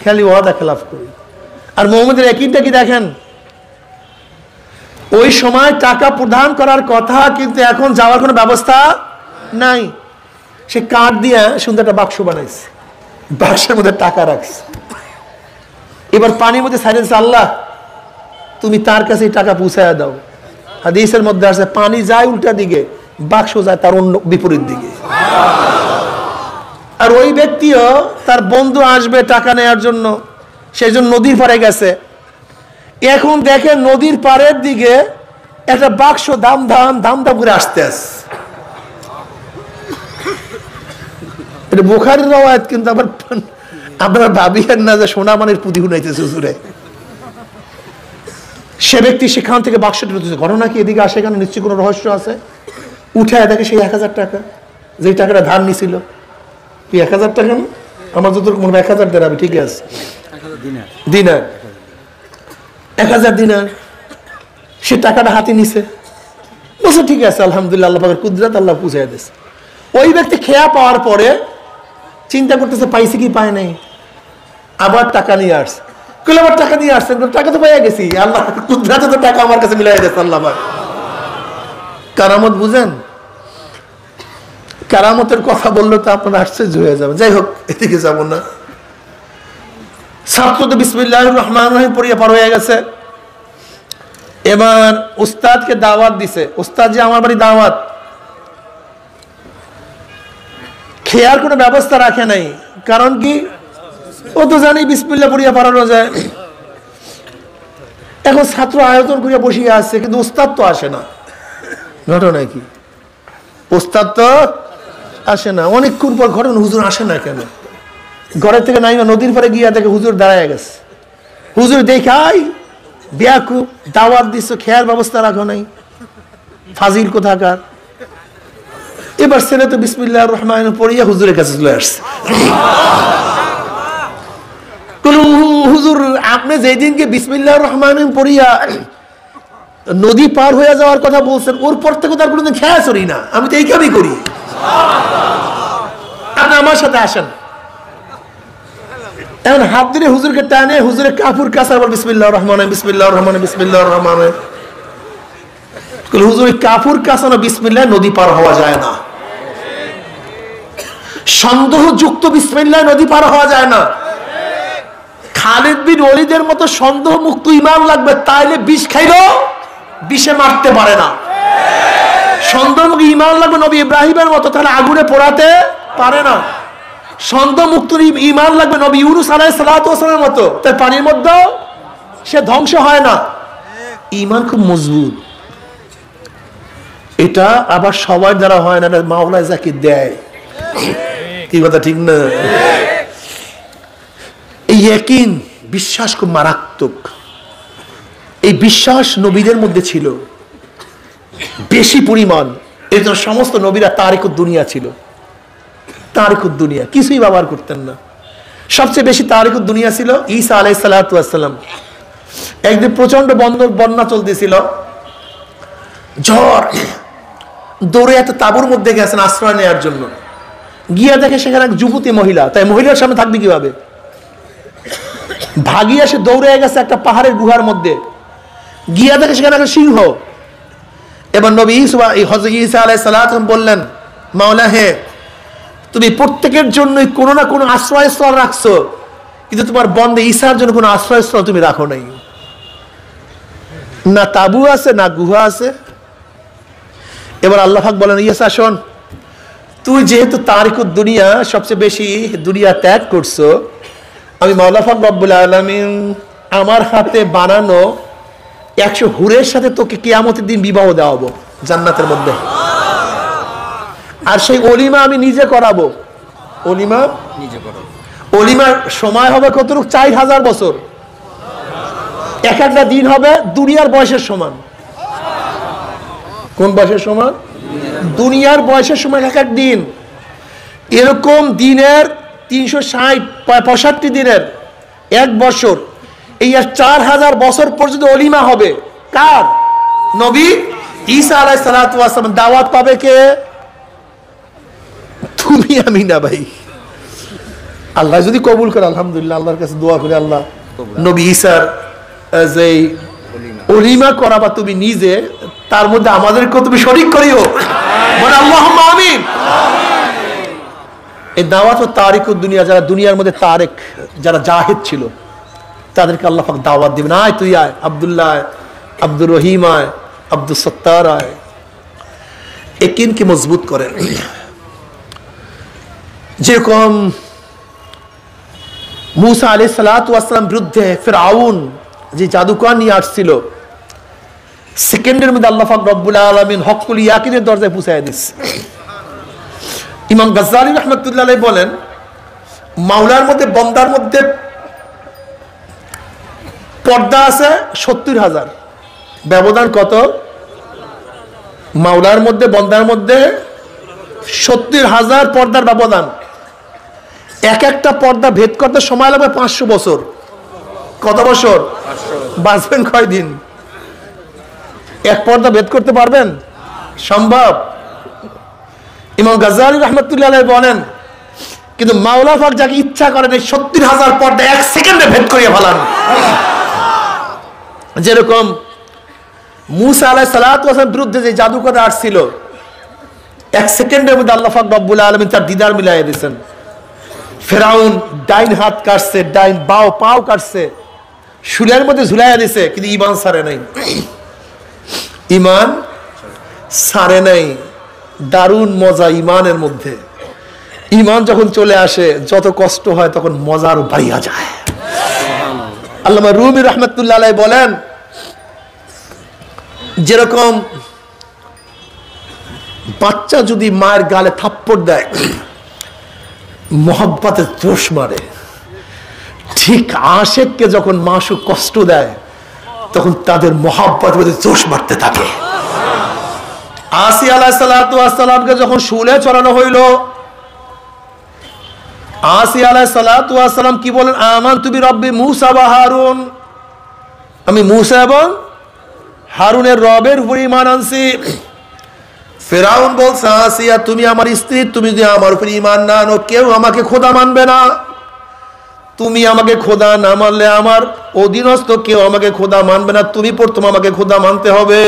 খালি ওয়াদা খেলাফ করি। আর মোহাম্মদের একইটা কি দেখেন, ওই সময় টাকা প্রদান করার কথা, কিন্তু এখন যাওয়ার কোনো ব্যবস্থা নাই। সে কাঠ দিয়ে সুন্দর একটা বাক্স বানাইছে, বাক্সের মধ্যে টাকা রাখছে। এবার পানির মধ্যে সাইলেন্স, আল্লাহ তুমি তার কাছে টাকা পৌঁছায় দাও। হাদিসের মধ্যে আছে পানি যায় উল্টা দিকে, বাক্স যায় তার অন্য বিপরীত দিকে। আর ওই ব্যক্তিও তার বন্ধু আসবে টাকা নেওয়ার জন্য, সেই জন্য নদীর পাড়ে গেছে। এখন দেখে নদীর পাড়ের দিকে একটা বাক্স দাম করে আসতে আসে। এটা বুখারীর রওয়ায়াত, কিন্তু আবার আপনারা ভাবিয়েন না যে সোনামানের পুঁতি হুনাইতেছে হুজুরে। সে ব্যক্তি সেখান থেকে বাক্সটা তুলতেছে, ঘটনা কি এদিকে আসে কেন, নিশ্চয়ই কোনো রহস্য আছে। উঠে দেখে সেই 1000 টাকা, যে টাকাটা ধার নিছিল। কি 1000 টাকা না, আমার যতটুকু মনে হয় 1000 দেরাবি, ঠিক আছে, দিনার 1000 দিনার। সে টাকাটা হাতে নিছে, বলছে ঠিক আছে আলহামদুলিল্লাহ, আল্লাহ পাকের কুদরত, আল্লাহ পৌঁছায় দিয়েছে। ওই ব্যক্তি খেয়া পাওয়ার পরে চিন্তা করতেছে পাইছে কি পায় নাই, আবার টাকা নিয়ে আসছে। কইলে আবার টাকা নিয়ে আসছেন, টাকা তো পাইয়া গেছি, আল্লাহ কুদরতে তো টাকা আমার কাছে মিলাই দিয়েছে আল্লাহ পাক। কারামত বুঝেন? কারামতের কথা বললে তো আপনার আশ্চর্য হয়ে যাবে। যাই হোক, এদিকে যাব না। ছাত্র তো বিসমিল্লাহির রহমানির রহিম পড়িয়া পার হয়ে গেছে। এবার উস্তাদকে দাওয়াত দিছে, উস্তাদ যে আমার বাড়ি দাওয়াত, খেয়ার কোনো ব্যবস্থা রাখে নাই। কারণ কি, ও তো জানি বিসমিল্লাহ পড়িয়া পারানো যায়। এখন ছাত্র আয়োজন করিয়া বসিয়ে আসছে, কিন্তু উস্তাদ তো আসে না। ঘটনা কি, উস্তাদ তো আসে না। অনেকক্ষণ পর ঘটনা, হুজুর আসে না কেন? ঘরের থেকে নাইমা নদীর পারে গিয়া দেখে হুজুর দাঁড়ায় গেছে। হুজুর দেখাই বেয়াকু, দাওয়াত দিচ্ছ, খেয়ার ব্যবস্থা রাখো নাই, ফাজিল কোথাকার। এবার ছেলে তো বিসমিল্লাহির রহমানির রহিম পড়িয়া হুজুরের কাছে চলে আসছে। হুজুর আপনি যেদিনকে বিসমিল্লাহির রহমানির রহিম পড়িয়া নদী পার হয়ে যাওয়ার কথা বলছেন, ওর পর থেকে তার কোনোদিন খেয়া চলি না, আমি তো এই কামই করি। আপনি আমার সাথে আসেন। এখন হাত ধরে হুজুরকে টানে, হুজুরের কাপুর কাছে আবার বিসমিল্লাহির রহমানির রহিম, বিসমিল্লাহির রহমানির রহিম, বিসমিল্লাহির রহমানির রহিম। হুজুর কাপুর কাছানো বিসমিল্লাহ নদী পার হওয়া যায় না, সন্দেহযুক্ত বিসমিল্লাহ নদী পার হওয়া যায় না। খালিদ বিন ওলীদের মতো সন্দেহ মুক্ত ঈমান লাগবে, তাইলে বিষ খাইলেও বিষে মারতে পারে না। সন্দেহমুক্ত ঈমান লাগবে নবী ইব্রাহিমের মতো, তাহলে আগুনে পোড়াতে পারে না। সন্দেহমুক্ত ঈমান লাগবে নবী ইউনূস আলাইহিস সালাতু ওয়াস সালামের মতো, তাই পানির মধ্যে সে ধ্বংস হয় না। ঈমান খুব মজবুত। এটা আবার সবার দ্বারা হয় না, মাওলা যাকে দেয়। কি কথা ঠিক না? এই ইয়াকিন, বিশ্বাস খুব মারাত্মক। এই বিশ্বাস নবীদের মধ্যে ছিল বেশি পরিমাণ। এর জন্য সমস্ত নবীরা তারিকুদ দুনিয়া ছিল। তারিকুদ দুনিয়া, কিছুই ব্যবহার করতেন না। সবচেয়ে বেশি তারিকুদ দুনিয়া ছিল ঈসা আলাইহিস সালাতু ওয়াস সালাম। একদিন প্রচন্ড বন্যা চলতেছিল, ঝড়, দৌড়ে এত তাঁবুর মধ্যে গেছেন আশ্রয় নেওয়ার জন্য। গিয়া দেখে সেখানে এক যুবতী মহিলা, তাই মহিলার সামনে থাকবে কিভাবে? ভাগিয়ে এসে দৌড়ে গেছে একটা পাহাড়ের গুহার মধ্যে। গিয়া দেখে সেখানে একটা সিংহ। এবার নবী হযরত ঈসা আলাইহিস সালাম বললেন, মাওলা হে, তুমি প্রত্যেকের জন্য কোনো না কোনো আশ্রয়স্থল রাখছো, কিন্তু তোমার বন্দে ঈসার জন্য কোনো আশ্রয়স্থল তুমি রাখো নাই। না তাবু আছে, না গুহা আছে। এবার আল্লাহ পাক বলেন, ঈসা শোন, তুই যেহেতু তারিকুদ দুনিয়া, সবচেয়ে বেশি দুনিয়া ত্যাগ করছো, আমি মাওলা পাক রব্বুল আলামিন আমার হাতে বানানো 100 হুরের সাথে তোকে কিয়ামতের দিন বিবাহ দেওয়াবো জান্নাতের মধ্যে। আর সেই অলিমা আমি নিজে করাবো। অলিমা নিজে করাবো। অলিমার সময় হবে কতটুকু? 4000 বছর। এক একটা দিন হবে দুনিয়ার বয়সের সমান। কোন বয়সের সমান? দুনিয়ার বয়সের সমান এক এক দিন। এরকম দিনের 365 দিনের 1 বছর, এই 4000 বছর পর্যন্ত অলিমা হবে। কার? নবী ঈসা আলাইহিস সালাতু ওয়াস সালাম। দাওয়াত পাবে কে? তুমি আমি না ভাই। আল্লাহ যদি কবুল করে আলহামদুলিল্লাহ, আল্লাহর কাছে দোয়া করে আল্লাহ নবী ঈসার যে অলিমা করাবা তুমি নিজে, তার মধ্যে আমাদেরকেও তুমি শরীক করিও। বলে আল্লাহুম্মা আমিন। এই দাওয়াত ও তারিক দুনিয়া, যারা দুনিয়ার মধ্যে তারেক, যারা জাহিদ ছিল, তাদেরকে আল্লাহ পাক দাওয়াত দিবেন, আয় তুই আয়, আব্দুল্লাহ আয়, আব্দুর রহিম আয়, আব্দুল সত্তার আয়। একিনকে মজবুত করেন। যেরকম মুসা আলাইহিস সালাতু ওয়াস সালাম বিরুদ্ধে ফিরআউন যে জাদুকর নিয়ে আসছিল, সেকেন্ডের মধ্যে আল্লাহ পাক রব্বুল আলামিন হকুল ইয়াকিনের দরজায় পৌঁছায় দিচ্ছে। ইমাম গাজ্জালী রাহমাতুল্লাহ আলাইহি বলেন, মাওলার মধ্যে বন্দার মধ্যে পর্দা আছে ৭০,০০০। ব্যবধান কত? মাওলার মধ্যে বন্দার মধ্যে ৭০,০০০ পর্দার ব্যবধান। এক একটা পর্দা ভেদ করতে সময় লাগবে ৫০০ বছর। কত বছর? বাঁচবেন কয়দিন? এক পর্দা ভেদ করতে পারবেন? সম্ভব? ইমাম গাজ্জালী রাহমাতুল্লাহ আলাইহি বলেন, কিন্তু মাওলা পাক যাকে ইচ্ছা করেন এই ৭০,০০০ পর্দা এক সেকেন্ডে ভেদ করিয়ে ফেলান। যেরকম মুসা আলাইহিস সালাতু ওয়াস সালামের বিরুদ্ধে যে জাদুকর আসছিল, এক সেকেন্ডের মধ্যে আল্লাহ পাক রব্বুল আলামিন তার দিদার মিলাইয়া দিয়েছেন। ফেরাউন ডাইন হাত কাটছে, ডাইন বাও পাও কাটছে, শুলের মধ্যে ঝুলাইয়া দিছে, কিন্তু ঈমান ছাড়ে নাই। ঈমান ছাড়ে নাই। দারুণ মজা ঈমানের মধ্যে। ঈমান যখন চলে আসে, যত কষ্ট হয় তখন মজা আরো বাড়িয়া যায়। আল্লামা রুমি রাহমাতুল্লাহ আলাইহি বলেন, যেরকম বাচ্চা যদি মায়ের গালে থাপ্পড় দেয়, মোহাব্বতের জোশ মারে, ঠিক আশেককে যখন মাসুক কষ্ট দেয়, তখন তাদের মোহাব্বতের মধ্যে জোশ মারতে থাকে। আসিয়া আলাইহিস সালাতু ওয়াস সালামকে যখন শুলে চড়ানো হইল, আসিয়া আলাইহিস সালাতু ওয়াস সালাম কি বলেন? আমানতু বিরব্বি মুসা ওয়া হারুন, আমি মুসা এবং হারুনের রবের উপর ঈমান আনছি। ফিরআউন বলছে, আসিয়া তুমি আমার স্ত্রী, তুমি যদি আমার উপর ঈমান না আনো, কেউ আমাকে খোদা মানবে না। তুমি আমাকে খোদা না মানলে আমার অধীনস্থ কেউ আমাকে খোদা মানবে না, তুমি প্রথম আমাকে খোদা মানতে হবে।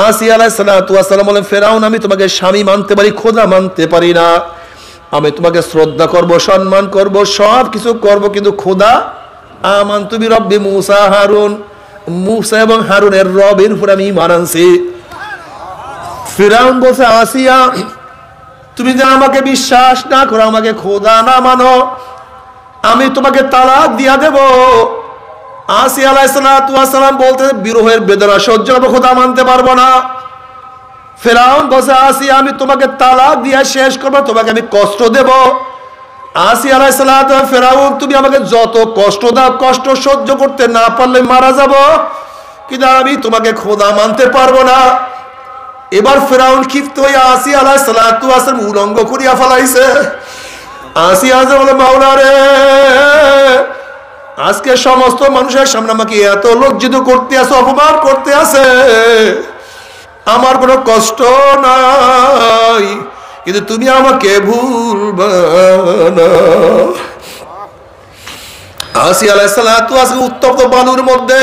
আসিয়া আলাইহিস সালাতু ওয়াস সালাম বলেন, ফিরআউন আমি তোমাকে স্বামী মানতে পারি, খোদা মানতে পারি না। আমি তোমাকে শ্রদ্ধা করব, সম্মান করব, সব কিছু করব, কিন্তু খোদা আমানতু বিরব্বি মুসা হারুন, মুসা এবং হারুনের রবের উপর আমি ঈমান আনছি। ফিরআউন বলছে, আসিয়া তুমি যে আমাকে বিশ্বাস না করো, আমাকে খোদা না মানো, আমি তোমাকে তালাক দিয়া দেব। আসিয়া আলাইহিস সালাতু ওয়াস সালাম বলতে, বিরহের বেদনা সহ্য করব, খোদা মানতে পারবো না। ফিরআউন বলছে, আসিয়া আমি তোমাকে তালাক দিয়া শেষ করবো, তোমাকে আমি কষ্ট দেব। আসিয়া আলাইহিস সালাতু ওয়াস সালাম, ফিরআউন তুমি আমাকে যত কষ্ট দাও, কষ্ট সহ্য করতে না পারলে মারা যাব, কিন্তু আমি তোমাকে খোদা মানতে পারবো না। এবার ফিরআউন ক্ষিপ্ত হয়ে আসিয়া আলাইহিস সালাতু ওয়াস সালাম উলঙ্গ করিয়া ফেলাইছে। আসিয়া বলে, মাওলা রে, আজকে সমস্ত মানুষের সামনে আমাকে এত লজ্জিত করতে আছে, অপমান করতে আছে, আমার কোনো কষ্ট নাই, কিন্তু তুমি আমাকে ভুলবা না। আসিয়া আলাইহিস সালাতু ওয়াস সালাম উত্তপ্ত বালুর মধ্যে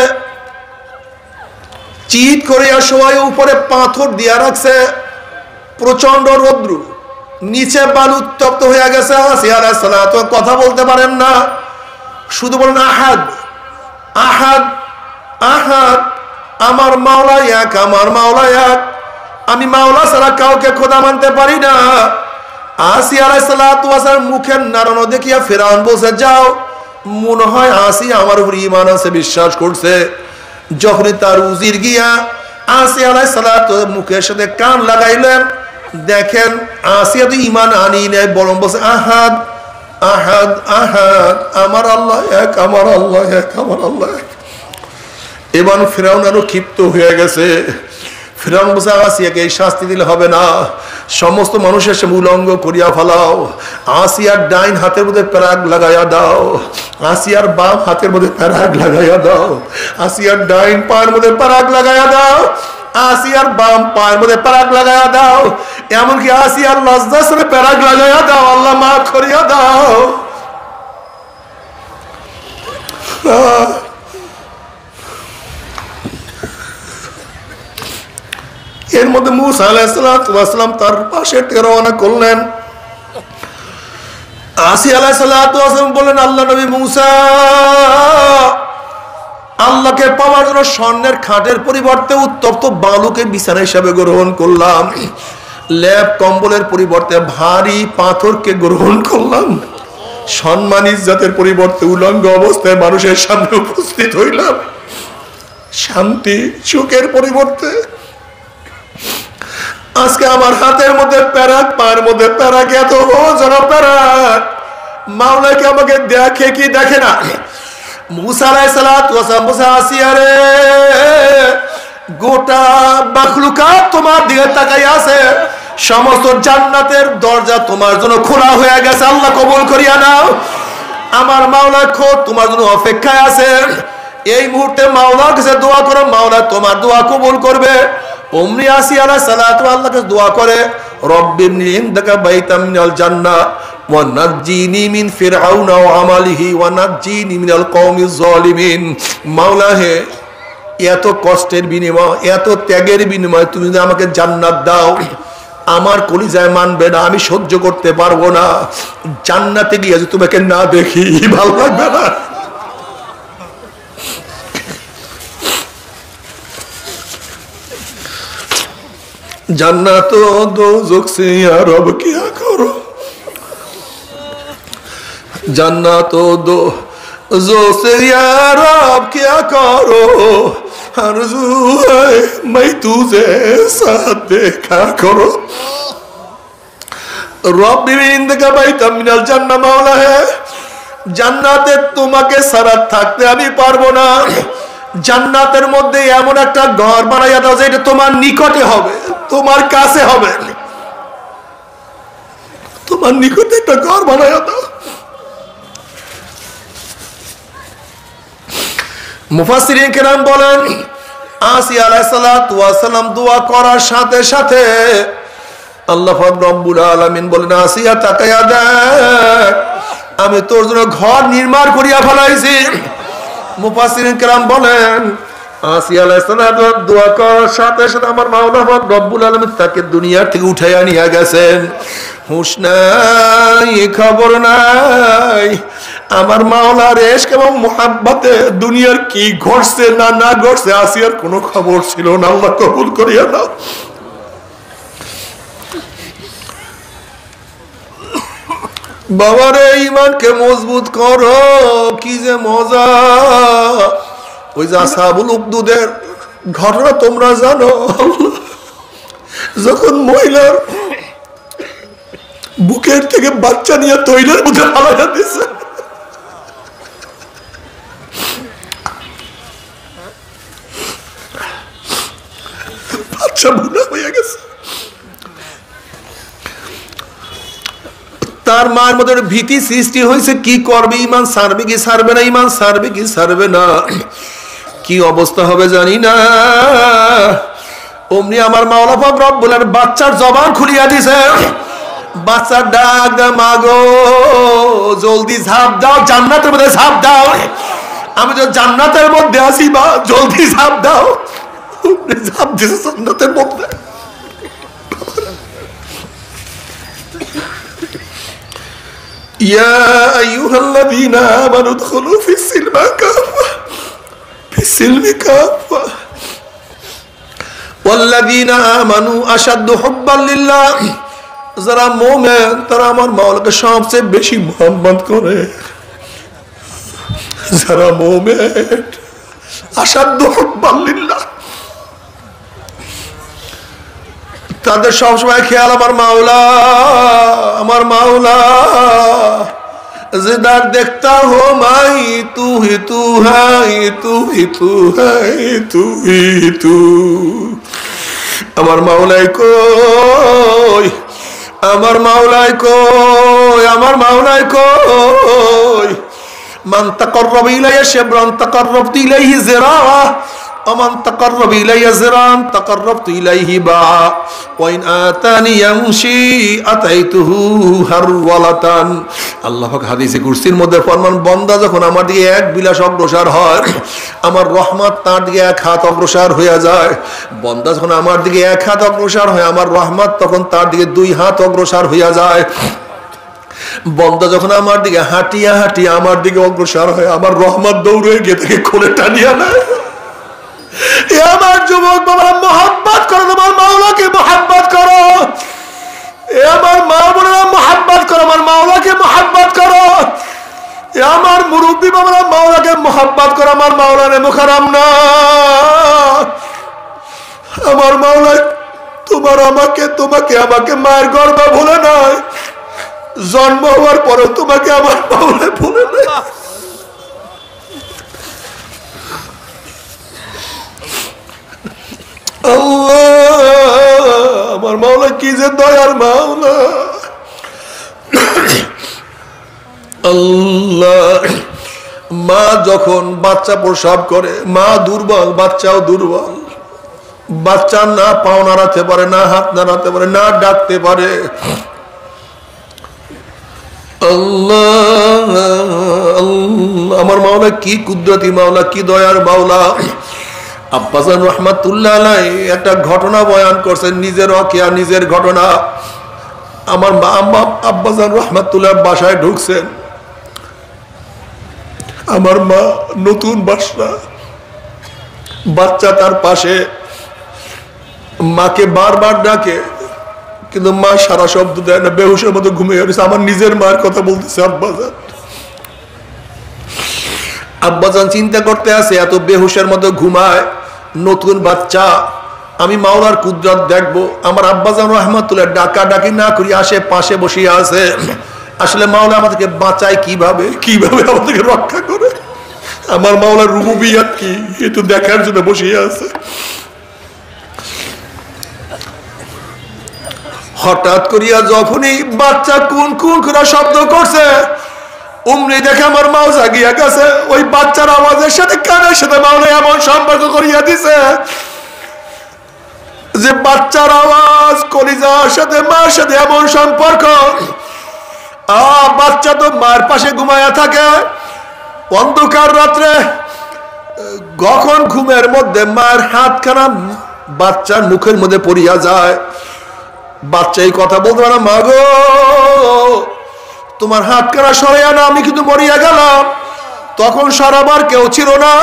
চিৎ করে সবাই উপরে পাথর দিয়া রাখছে, প্রচন্ড রৌদ্র, নিচে বালু উত্তপ্ত হয়ে গেছে। আসিয়া আলাইহিস সালাতু ওয়াস সালাম কথা বলতে পারেন না, শুধু বলেন আহাদ আহাদ আহাদ, আমার মাওলা এক, আমার মাওলা এক, আমি মাওলা ছাড়া কাউকে খোদা মানতে পারি না। আসিয়া আলাইহিস সালাতু ওয়াস সালাম মুখের নাড়ানো দেখিয়া ফিরআউন বলছে, যাও, মনে হয় আসিয়া আমার উপর ঈমান আছে, বিশ্বাস করছে। যখনই তার উজির গিয়া আসিয়া আলাইহিস সালাতু ওয়াস সালাম মুখের সাথে কান লাগাইলেন, দেখেন আসিয়া তো ঈমান আনি নাই, বরং বলছে আহাদ আহাদ আহাদ, আমার আল্লাহ এক, আমার আল্লাহ এক, আমার আল্লাহ এক। এবার ফিরআউন আরো ক্ষিপ্ত হয়ে গেছে। ফিরআউন বলছে, আসিয়াকে এই শাস্তি দিলে হবে না, সমস্ত মানুষের সামনে উলঙ্গ করিয়া ফেলাও, আসিয়ার ডাইন হাতের মধ্যে প্যারাগ লাগাইয়া দাও, আসিয়ার বাম হাতের মধ্যে প্যারাগ লাগাইয়া দাও, আসিয়ার ডাইন পায়ের মধ্যে প্যারাগ লাগাইয়া দাও, আসিয়ার বাম পায়ের মধ্যে প্যারাগ লাগাইয়া দাও, এমনকি আসিয়ার লজ্জার সাথে প্যারাগ লাগাইয়া দাও, আল্লাহ মাফ করিয়া দাও। এর মধ্যে মুসা আলাইহিস সালাম তার পাশে রওনা করলেন। আসি আলাইহিস সালাতু ওয়াস সালাম বলেন, আল্লাহ নবী মুসা, আল্লাহকে পাওয়ার জন্য স্বর্ণের খাটের পরিবর্তে উত্তপ্ত বালুকে বিছানা হিসাবে গ্রহণ করলাম, লেপ কম্বলের পরিবর্তে ভারী পাথরকে গ্রহণ করলাম, সম্মান ইজ্জতের পরিবর্তে উলঙ্গ অবস্থায় মানুষের সামনে উপস্থিত হইলাম, শান্তি সুখের পরিবর্তে আজকে আমার হাতের মধ্যে প্যারাক, পায়ের মধ্যে প্যারাক, এত জন প্যারাক। মাওলাকে আমাকে দেখে কি দেখে না? মুসা আলাইহিস সালাতু ওয়াস সালাম বলে, আসিয়া রে, গোটা মাখলুকাত তোমার দিকে তাকাই আছে, সমস্ত জান্নাতের দরজা তোমার জন্য খোলা হয়ে গেছে, আল্লাহ কবুল করিয়া নাও। আমার মাওলা খোদ তোমার জন্য অপেক্ষায় আছে। এই মুহূর্তে মাওলার কাছে দোয়া করো, মাওলা তোমার দোয়া কবুল করবে। অমনি আসিয়া আলাইহিস সালাতু আল্লাহকে দোয়া করে, রব্বিবনি ইনদাকা বাইতাম মিনাল জান্নাহ ওয়া নাজ্জিনি মিন ফিরআউনা ওয়া আমালিহি ওয়া নাজ্জিনি মিনাল কওমিজ জালিমিন। মাওলা হে, এত কষ্টের বিনিময়, এত ত্যাগের বিনিময় তুমি যদি আমাকে জান্নাত দাও, আমার কলিজায় মানবে না, আমি সহ্য করতে পারবো না। জান্নাতে গিয়ে যদি তোমাকে না দেখি ভালো লাগবে না। जन्नत दोज़ख से या रब क्या करो, जन्नत दोज़ख से या रब क्या करो, आरज़ू है मैं तुझे साथ देखा करो। रब्बी इंदका बैतम मिनल जन्नह, मौला है জান্নাতে তোমাকে ছাড়া থাকতে আমি পারবো না। জান্নাতের মধ্যে এমন একটা ঘর বানাইয়া দাও যেটা তোমার নিকটে হবে, তোমার কাছে হবে, তোমার নিকটে একটা ঘর বানাইয়া দাও। মুফাসসিরিন কেরাম বলেন, আসিয়া আলাইহিস সালাতু ওয়াস সালাম দোয়া করার সাথে সাথে আল্লাহ পাক রব্বুল আলামিন বলেন, আসিয়া তাকায়া দেখ, আমি তোর জন্য ঘর নির্মাণ করিয়া ফেলাইছি। মুফাসসিরিন কেরাম বলেন, আসিয়া আলাইহিস সালাম দোয়া করার সাথে সাথে আমার মাওলা পাক রব্বুল আলামিন তাকে দুনিয়া থেকে উঠাইয়া নিয়ে গেছেন। হুঁশ নাই, খবর নাই, আমার মাওলার ইশক এবং মুহাব্বতে দুনিয়ার কি ঘটছে না না ঘটছে আসিয়ার কোনো খবর ছিল না। আল্লাহ কবুল করিয়া নাও। বাবারে, ঈমানকে মজবুত করো, কি যে মজা। ওই যে আসহাবুল উখদুদের ঘটনা তোমরা জানো, যখন মহিলার বুকের থেকে বাচ্চা নিয়ে তৈলের মধ্যে ফালাইয়া দিছে, বাচ্চা বুড়া হয়ে গেছে। তার মার মধ্যে ভীতি সৃষ্টি হয়েছে, কি করবে, ইমান ছাড়বে কি ছাড়বে না, ইমান ছাড়বে কি ছাড়বে না, কি অবস্থা হবে জানি না। অমনি আমার মাওলা পাক রব্বুল আলামিন বাচ্চার জবান খুলিয়া দিছে। বাচ্চার ডাক দা, মাগো জলদি ঝাঁপ দাও, জান্নাতের মধ্যে ঝাঁপ দাও, আমি তো জান্নাতের মধ্যে আছি, বা জলদি ঝাঁপ দাও। ঝাঁপ দিছে জান্নাতের মধ্যে। يا أيها الذين آمنوا ادخلوا في السلم كافة، في السلم كافة والذين آمنوا أشد حبا لله। যারা মুমিন তারা আমার মাওলাকে সবচেয়ে বেশি মোহাম্মত করে। যারা মুমিন আশাদ্দ হুব্বান লিল্লাহ, তাদের সবসময় খেয়াল আমার মাওলা, আমার মাওলা जिधर देखता हो माई तू ही तू है, तू ही तू है, तू ही तू। আমার মাওলাই কই, আমার মাওলাই কই, আমার মাওলাই কই। মান তাকাররাব ইলাইয়া শিবরান তাকাররাবতু ইলাইহি যিরাআ ومن تقرب إلي زرعا تقربت إليه باعا وإن آتاني يمشي أتيته هرولة। আল্লাহ পাক হাদিসে কুরসির মধ্যে ফরমান, বান্দা যখন আমার দিকে এক বিলাস অগ্রসর হয়, আমার রহমত তার দিকে এক হাত অগ্রসর হয়ে যায়। বান্দা যখন আমার দিকে এক হাত অগ্রসর হয়, আমার রহমত তখন তার দিকে দুই হাত অগ্রসর হয়ে যায়। বন্দা যখন আমার দিকে হাঁটিয়া হাঁটিয়া আমার দিকে অগ্রসর হয়, আমার রহমত দৌড়ে গিয়ে তাকে কোলে টানিয়া নেয়। আমার যুবক বাবা, মোহাব্বত করো, তোমার মাওলাকে মোহাব্বত করো। আমার মা বোনেরা মোহাব্বত করো, আমার মাওলাকে মোহাব্বত করো। আমার মুরব্বী বাবারা মাওলাকে মোহাব্বত করো। আমার মাওলানে মুখারাম না, আমার মাওলা তোমাকে আমাকে মায়ের গর্ভে ভুলে নাই, জন্ম হওয়ার পরে তোমাকে আমার মাওলা ভুলে নাই। আল্লাহ, আমার মাওলা কি যে দয়ার মাওলা। আল্লাহ, মা যখন বাচ্চা প্রসব করে, মা দুর্বল, বাচ্চাও দুর্বল। বাচ্চা না পাও নাড়াতে পারে, না হাত নাড়াতে পারে, না ডাকতে পারে। আল্লাহ, আমার মাওলা কি কুদরতি মাওলা, কি দয়ার মাওলা। আব্বাজান রহমাতুল্লাহ আলাইহি একটা ঘটনা বয়ান করছেন, নিজের ওয়াকিয়া, নিজের ঘটনা। আমার মা আব্বাজান রহমাতুল্লাহ বাসায় ঢুকছেন। আমার মা নতুন বাচ্চা তার পাশে, মাকে বারবার ডাকে কিন্তু মা সারা শব্দ দেয় না, বেহুশের মতো ঘুমিয়ে গেছে। আমার নিজের মায়ের কথা বলতেছে আব্বাজান চিন্তা করতে আছে, এত বেহুশের মতো ঘুমায় নতুন বাচ্চা, আমি মাওলার কুদরত দেখবো। আমার আব্বাজান রহমাতুল্লাহ ডাকা ডাকি না করি আসে পাশে বসিয়ে আছে। আসলে মাওলা আমাদেরকে বাঁচায় কিভাবে আমাদেরকে রক্ষা করে, আমার মাওলার রুবুবিয়ত কি একটু দেখার জন্য বসিয়ে আছে। হঠাৎ করিয়া যখনই বাচ্চা কোন করে শব্দ করছে, অমনি দেখে আমার মাও জাগিয়া গেছে। ওই বাচ্চার আওয়াজের সাথে কানের সাথে মাওলা এমন সম্পর্ক করিয়া দিছে যে বাচ্চার আওয়াজ কলিজার সাথে মার সাথে এমন সম্পর্ক। বাচ্চা তো মার পাশে ঘুমায়া থাকে অন্ধকার রাত্রে, কখন ঘুমের মধ্যে মার হাতখানা বাচ্চার মুখের মধ্যে পড়িয়া যায়। বাচ্চা এই কথা বলতে পারে, মা গো তোমার হাতখানা সরাইয়া না, আমি কিন্তু মরিয়া গেলাম। তখন সরাবার কেউ ছিল না।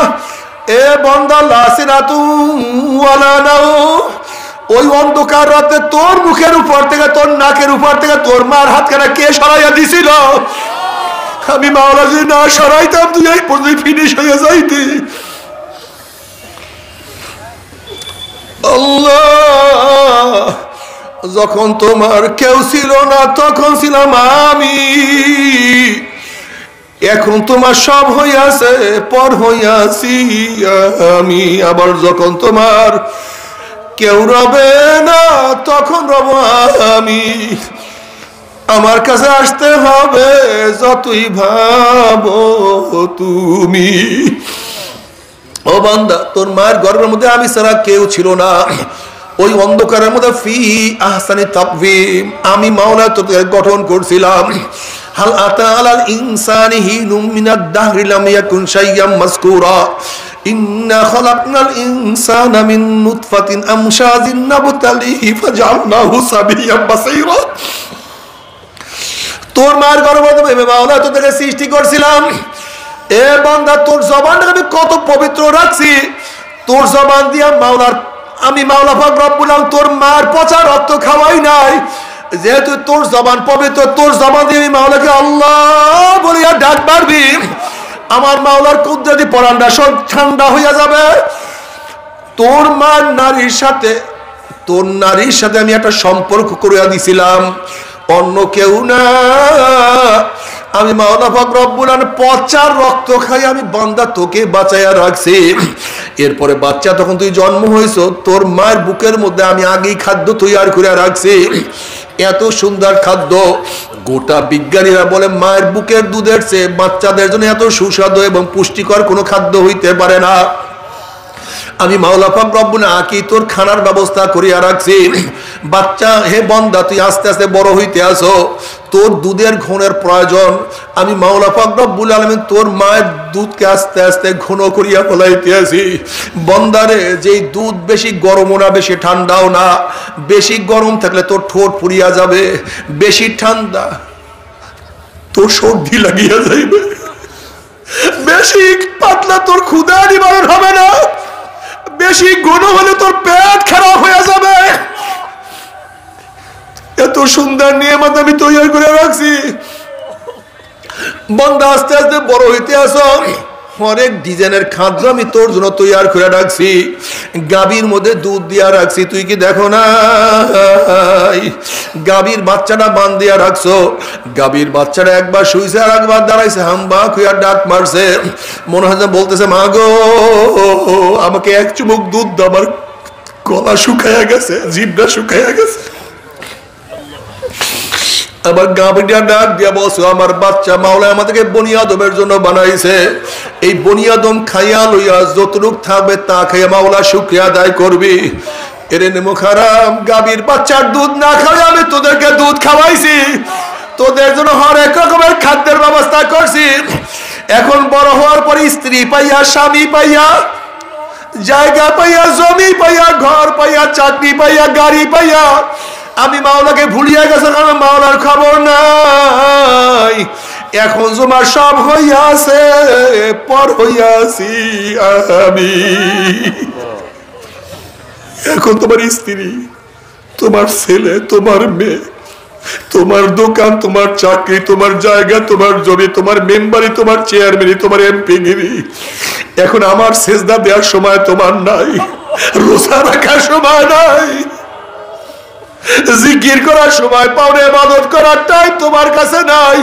এ বন্দা ওই অন্ধকার রাতে তোর মুখের উপর থেকে, তোর নাকের উপর থেকে তোর মার হাতখানা কে সরাইয়া দিছিল? আমি মাওলা যদি না সরাইতাম তুই এই পর্যন্ত ফিনিশ হয়ে যাইতি। আল্লাহ, যখন তোমার কেউ ছিল না তখন ছিলাম আমি, এখন তোমার সব হইয়াছে, পর হইয়াছি আমি। আবার যখন তোমার কেউ রবে না তখন রব আমি। আমার কাছে আসতে হবে যতই ভাবো তুমি। ও বান্দা, তোর মায়ের গর্ভের মধ্যে আমি ছাড়া কেউ ছিল না। ওই অন্ধকারের মধ্যে ফি আহসানি তাকওয়িম আমি মাওলা তোকে গঠন করছিলাম। হাল আতা আলাল ইনসানি হিনুম মিনাদ দাহরি লাম ইয়াকুন শাইয়্যাম মাযকুরা ইন্না খালাকনাল ইনসানা মিন নুতফাতিন আমশাজিন নাবতালিহি ফাজআলনাহু সাবিয়্যাম বাসীরা। তোর মায়ের গর্ভের মধ্যে মাওলা তোকে সৃষ্টি করছিলাম। এ বান্দা, তোর জবানটাকে আমি কত পবিত্র রাখছি। তোর জবান দিয়া আমি মাওলা পাক রব্বুল আলামিন তোর মার পচা রক্ত খাওয়াই নাই। যেহেতু তোর জবান পবিত্র, তোর জবান দিয়ে আমি মাওলাকে আল্লাহ বলিয়া ডাক পারবি। আমার মাওলার কুদরতি পরানটা সব ঠান্ডা হইয়া যাবে। তোর মার নারীর সাথে আমি একটা সম্পর্ক করিয়া দিছিলাম, অন্য কেউ না। আমি মাওলা পাক রব্বুল আলামিন পচার রক্ত খাই আমি বান্দা তোকে বাঁচাইয়া রাখছি। এরপরে বাচ্চা তখন তুই জন্ম হয়েছ, তোর মায়ের বুকের মধ্যে আমি আগেই খাদ্য তৈরি করে রাখছি। এত সুন্দর খাদ্য, গোটা বিজ্ঞানীরা বলে মায়ের বুকের দুধের চেয়ে বাচ্চাদের জন্য এত সুস্বাদু এবং পুষ্টিকর কোনো খাদ্য হইতে পারে না। আমি মাওলা পাক রব্বুল আলামিন তোর খানার ব্যবস্থা করিয়া রাখছি। বাচ্চা, হে বান্দা, তুই আস্তে আস্তে বড় হইতে আসো, তোর দুধের ঘনের প্রয়োজন। আমি মাওলা পাক রব্বুল আলামিন তোর মায়ের দুধকে আস্তে আস্তে ঘন করিয়া ফলাইতে আসি। বান্দারে, যেই দুধ বেশি গরমও না বেশি ঠান্ডাও না। বেশি গরম থাকলে তোর ঠোঁট পুড়িয়া যাবে, বেশি ঠান্ডা তোর সর্দি লাগিয়া যাইবে, বেশি পাতলা তোর ক্ষুধা নিবারণ হবে না, বেশি ঘন হলে তোর পেট খারাপ হয়ে যাবে। এত সুন্দর নিয়ামত আমি তৈরি করে রাখছি, বান্দা আস্তে আস্তে বড় হইতে আসো, অনেক ডিজাইনের খাদ্য আমি তোর জন্য তৈরি করে রাখছি, গাভীর মধ্যে দুধ দিয়া রাখছি, তুই কি দেখো না? গাভীর বাচ্চাটা বান দিয়া রাখছো, গাভীর বাচ্চাটা একবার শুইছে আর একবার দাঁড়াইছে, হাম্বা খুঁয়ার ডাক মারছে, মনে হয় বলতেছে মা গো আমাকে এক চুমুক দুধ দাও, আমার গলা শুকাইয়া গেছে, জিভটা শুকাইয়া গেছে। আমার গাভীটা ডাক দিয়া বসো, আমার বাচ্চা মাওলা আমাদেরকে বনিয়াদমের জন্য বানাইছে, এই বনিয়াদম খাইয়া লইয়া যতটুক থাকবে তা খাইয়া মাওলা শুকরিয়া আদায় করবি। এরে নেমুখারাম, গাভীর বাচ্চার দুধ না খাওয়াই আমি তোদেরকে দুধ খাওয়াইছি, তোদের জন্য হরেক রকমের খাদ্যের ব্যবস্থা করছি। এখন বড় হওয়ার পরে স্ত্রী পাইয়া, স্বামী পাইয়া, জায়গা পাইয়া, জমি পাইয়া, ঘর পাইয়া, চাকরি পাইয়া, গাড়ি পাইয়া আমি মাওলাকে ভুলিয়া গেছে, কারণ মাওলার খবর নাই। এখন তোমার সব হইয়াছে, পর হইয়াছি আমি। এখন তোমার স্ত্রী, তোমার ছেলে, তোমার মেয়ে, তোমার দোকান, তোমার চাকরি, তোমার জায়গা, তোমার জমি, তোমার মেম্বারি, তোমার চেয়ারম্যানি, তোমার এমপি গিরি, এখন আমার সেজদা দেওয়ার সময় তোমার নাই, রোজা রাখার সময় নাই, জিকির করার সময়, পাওনে ইবাদত করার টাইম তোমার কাছে নাই।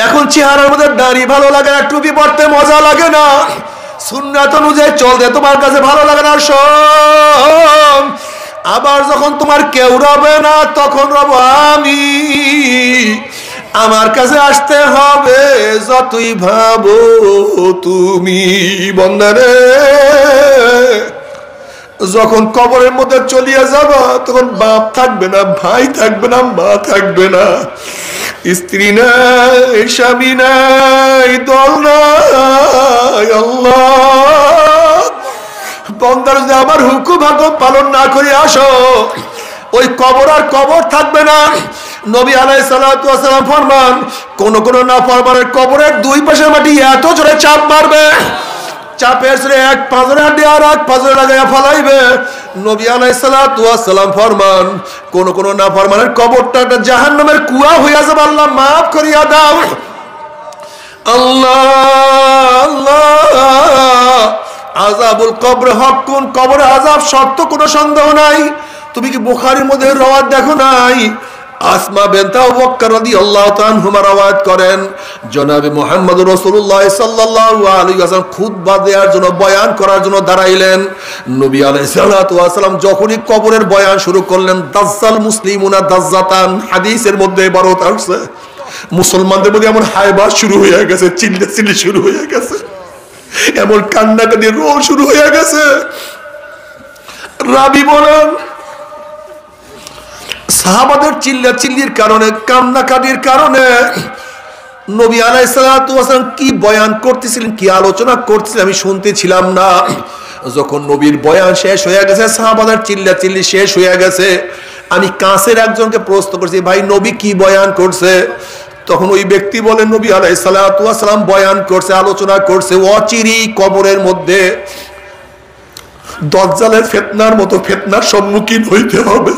এখন চেহারার মধ্যে দাড়ি ভালো লাগে না, টুপি পরতে মজা লাগে না, সুন্নাত অনুযায়ী চলতে তোমার কাছে ভালো লাগে না। শোন, আবার যখন তোমার কেউ রবে না তখন রব আমি, আমার কাছে আসতে হবে যতই ভাবো তুমি। বন্দারে, যখন কবরের মধ্যে চলিয়া যাবা তখন বাপ থাকবে না, ভাই থাকবে না, মা থাকবে না, স্ত্রী নাই, স্বামী নাই, দল নাই। আল্লাহ, বন্দার যদি আমার হুকুম হাকুম পালন না করে আসো, ওই কবর আর কবর থাকবে না। নবী আলাইহিস সালাতু ওয়াস সালাম ফরমান, কোন কোন নাফরমানের কবরের দুই পাশে মাটি এত জোরে চাপ মারবে, চাপের জোরে এক পাঁজরে হাঁটি আর এক পাঁজরে লাগাইয়া ফালাইবে। নবী আলাইহিস সালাতু ওয়াস সালাম ফরমান, কোন কোন নাফরমানের কবরটা একটা জাহান্নামের কুয়া হইয়া যাবে, আল্লাহ মাফ করিয়া দাও। আল্লাহ আল্লাহ, আযাবুল কবর হকুন, কবরে আযাব সত্য, কোনো সন্দেহ নাই। তুমি কি বুখারীর মধ্যে রওয়ায়াত দেখো নাই? আসমা বিনত আবু বকর রাদিয়াল্লাহু তাআলা আনহুমা রওয়ায়াত করেন, জনাবে মুহাম্মদ রাসূলুল্লাহ সাল্লাল্লাহু আলাইহি ওয়াসাল্লাম খুতবা দেওয়ার জন্য, বয়ান করার জন্য দাঁড়াইলেন। নবী আলাইহিস সালাতু ওয়াস সালাম যখনই কবরের বয়ান শুরু করলেন, দাজ্জাল মুসলিমুনা দাজ্জাতান, হাদিসের মধ্যে ইবারত আছে, মুসলমানদের মধ্যে এমন হায়বাস শুরু হয়ে গেছে, চিল্লাচিল্লি শুরু হয়ে গেছে, এমন কান্নাকাটি রোল শুরু হয়ে গেছে। রাবি বলেন, সাহাবাদের চিল্লাচিল্লির কারণে, কান্নাকাটির কারণে নবী আলাইহিস সালাতু ওয়াস সালাম কি বয়ান করতেছিলেন, কি আলোচনা করতেছিলেন আমি শুনতেছিলাম না। যখন নবীর বয়ান শেষ হয়ে গেছে, সাহাবাদের চিল্লাচিল্লি শেষ হয়ে গেছে, আমি কাছের একজনকে প্রশ্ন করছি, ভাই নবী কি বয়ান করছে? তখন ওই ব্যক্তি বলেন, নবী আলাইহিস সালাতু ওয়াস সালাম বয়ান করছে, আলোচনা করছে, অচিরি কবরের মধ্যে দাজ্জালের ফিতনার মতো ফিতনার সম্মুখীন হইতে হবে।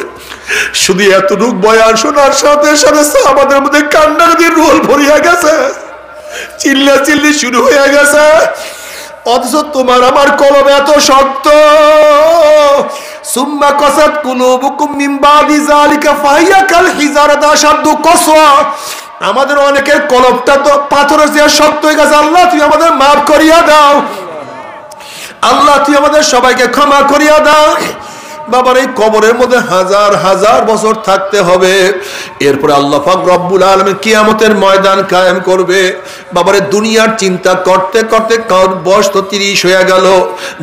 শুধু এতটুক বয়ান শোনার সাথে সাথে সাহাবাদের মধ্যে কান্নাকাটির রোল ভরিয়া গেছে, চিল্লাচিল্লি শুরু হয়ে গেছে। অথচ তোমার আমার কলম এত শক্ত, সুম্মা কাসাত কুলুবুকুম মিন বাদি যালিকা ফাহিয়া কাল হিজারাতি আশাদ্দু কসওয়া। আমাদের অনেকের কলবটা তো পাথরের চেয়ে শক্ত হয়ে গেছে। আল্লাহ তুই আমাদের মাফ করিয়া দাও, আল্লাহ তুই আমাদের সবাইকে ক্ষমা করিয়া দাও। বাবার এই কবরের মধ্যে হাজার হাজার বছর থাকতে হবে, এরপরে আল্লাহ পাক রব্বুল আলামিন কিয়ামতের ময়দান কায়েম করবে। বাবারে দুনিয়ার চিন্তা করতে করতে কার বয়স তো 30 হয়ে গেল,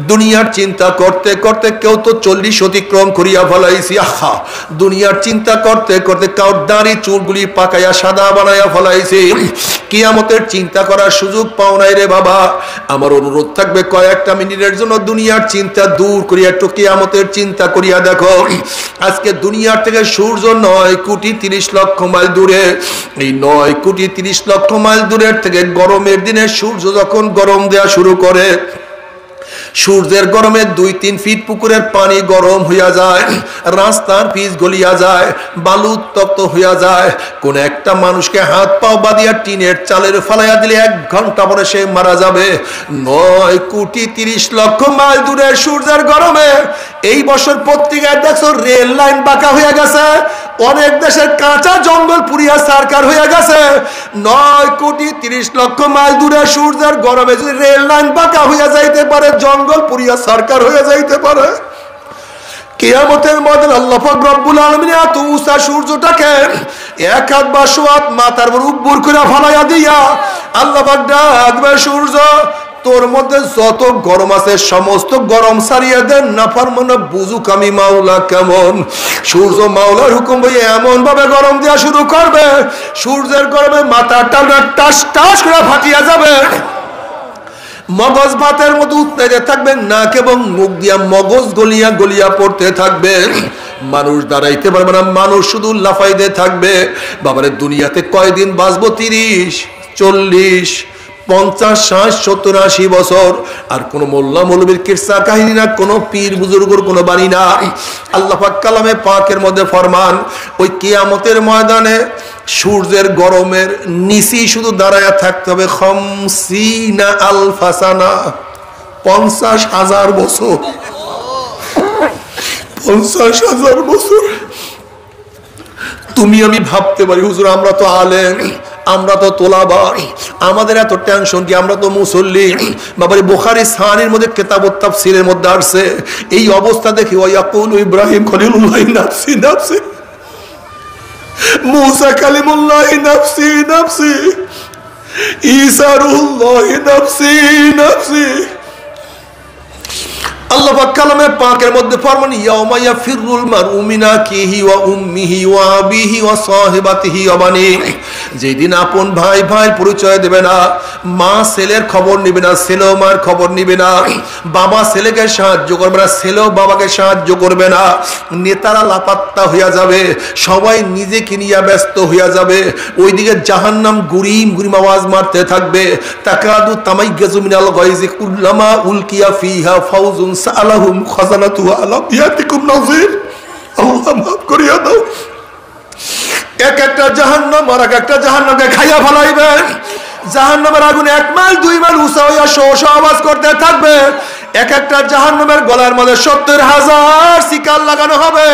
দুনিয়ার চিন্তা করতে করতে কেউ তো 40 অতিক্রম করিয়া ফেলাইছি। আহা, দুনিয়ার চিন্তা করতে করতে কার দাড়ি চুলগুলি পাকাইয়া সাদা বানাইয়া ফেলাইছি। কিয়ামতের চিন্তা করার সুযোগ পাও নাই রে বাবা। আমার অনুরোধ থাকবে, কয়েকটা মিনিটের জন্য দুনিয়ার চিন্তা দূর করিয়া একটু কিয়ামতের চিন্তা করিয়া দেখো, আজকে দুনিয়ার থেকে সূর্য 9,30,00,000 মাইল দূরে। এই 9,30,00,000 মাইল দূরের থেকে গরমের দিনে সূর্য যখন গরম দেওয়া শুরু করে, সূর্যের গরমে 2-3 ফিট পুকুরের পানি গরম হইয়া যায়, রাস্তার পিচ গলিয়া যায়, বালু উত্তপ্ত হইয়া যায়। কোন একটা মানুষকে হাত পাও বাঁধিয়া টিনের চালের ফালাইয়া দিলে 1 ঘন্টা পরে সে মারা যাবে। 9,30,00,000 মাইল দূরে সূর্যের গরমে এই বছর পত্রিকায় দেখছো রেল লাইন বাঁকা হয়ে গেছে, অনেক দেশের কাঁচা জঙ্গল পুড়িয়া সারকার হয়ে গেছে। 9,30,00,000 মাইল দূরে সূর্যের গরমে যদি রেল লাইন বাঁকা হইয়া যাইতে পারে, জঙ্গল পুড়িয়া সারকার হয়ে যাইতে পারে, কিয়ামতের ময়দানে আল্লাহ পাক রব্বুল আলামিন এত উঁচা সূর্যটাকে 1 হাত বা 100 হাত মাথার উপর উপর করে ফালাইয়া দিয়া আল্লাহ পাক ডাকবে, সূর্য তোর মধ্যে যত গরম আছে সমস্ত গরম সারিয়ে দেন, নাফরমান বুঝুক আমি মাওলা কেমন। সূর্য মাওলার হুকুম হয়ে এমন ভাবে গরম দেওয়া শুরু করবে, সূর্যের গরমে মাথাটা টাস টাস করে ফাটিয়া যাবে, মগজ ভাতের মতো উত্তেজে থাকবে, নাক এবং মুখ দিয়া মগজ গলিয়া গলিয়া পড়তে থাকবে, মানুষ দাঁড়াইতে পারবে না, মানুষ শুধু লাফাইতে থাকবে। বাবারে দুনিয়াতে কয়দিন বাঁচবো? 30, 40, 50, 60, 70, 80 বছর। আর কোন মোল্লা মৌলবীর কিসসা কাহিনী না, কোন পীর বুজুর্গর কোন বাণী না। আল্লাহ পাক কালামে পাকের মধ্যে ফরমান, ওই কিয়ামতের ময়দানে সূর্যের গরমের নিচেই শুধু দাঁড়ায়া থাকতে হবে 50 আলফা সানা, 50,000 বছর, 50,000 বছর। তুমি আমি ভাবতে পারি হুজুর আমরা তো আলেম, আমরা তো তোলাবার, আমাদের এত টেনশন কি, আমরা তো মুসল্লি। বাবারে বুখারী সাহিহর মধ্যে কিতাবুত তাফসীরের মধ্যে আসছে এই অবস্থা দেখি, ওয়ায়াকুল ইব্রাহিম খলিলুল্লাহ নাফসি নাফসি, মুসা কালিমুল্লাহ নাফসি নাফসি, ঈসা রুহুল্লাহ নাফসি নাফসি। আল্লাহ পাক কালামে পাকের মধ্যে ফরমান, ইয়াউমা ইয়াফিরুল মারউ মিন আখিহি ওয়া উম্মিহি ওয়া আবিহি ওয়া সাহিবাতিহি ওয়া বানিহি, যেদিন আপন ভাই ভাইয়ের পরিচয় দেবে না, মা ছেলের খবর নিবে না, ছেলেও মার খবর নিবে না, বাবা ছেলেকে সাহায্য করবে না, ছেলেও বাবাকে সাহায্য করবে না, নেতারা লাপাত্তা হইয়া যাবে, সবাই নিজেকে নিয়ে ব্যস্ত হইয়া যাবে। ওইদিকে জাহান্নাম গুরিম গুরিম আওয়াজ মারতে থাকবে, তাকাদু তামাইয়াজু মিনাল গায়জি কুল্লামা উলকিয়া ফিহা ফাউজুন সালাহুম খাজানাতুহা আলাম ইয়াতিকুম নাযির। আল্লাহ মাফ করিয়া দাও। এক একটা জাহান্নাম আর এক একটা জাহান্নামকে খাইয়া ফেলাইবে। জাহান্নামের আগুন 1 মাইল 2 মাইল উঁচা হইয়া শো শো আওয়াজ করতে থাকবে। এক একটা জাহান্নামের গলার মধ্যে 70,000 শিকার লাগানো হবে।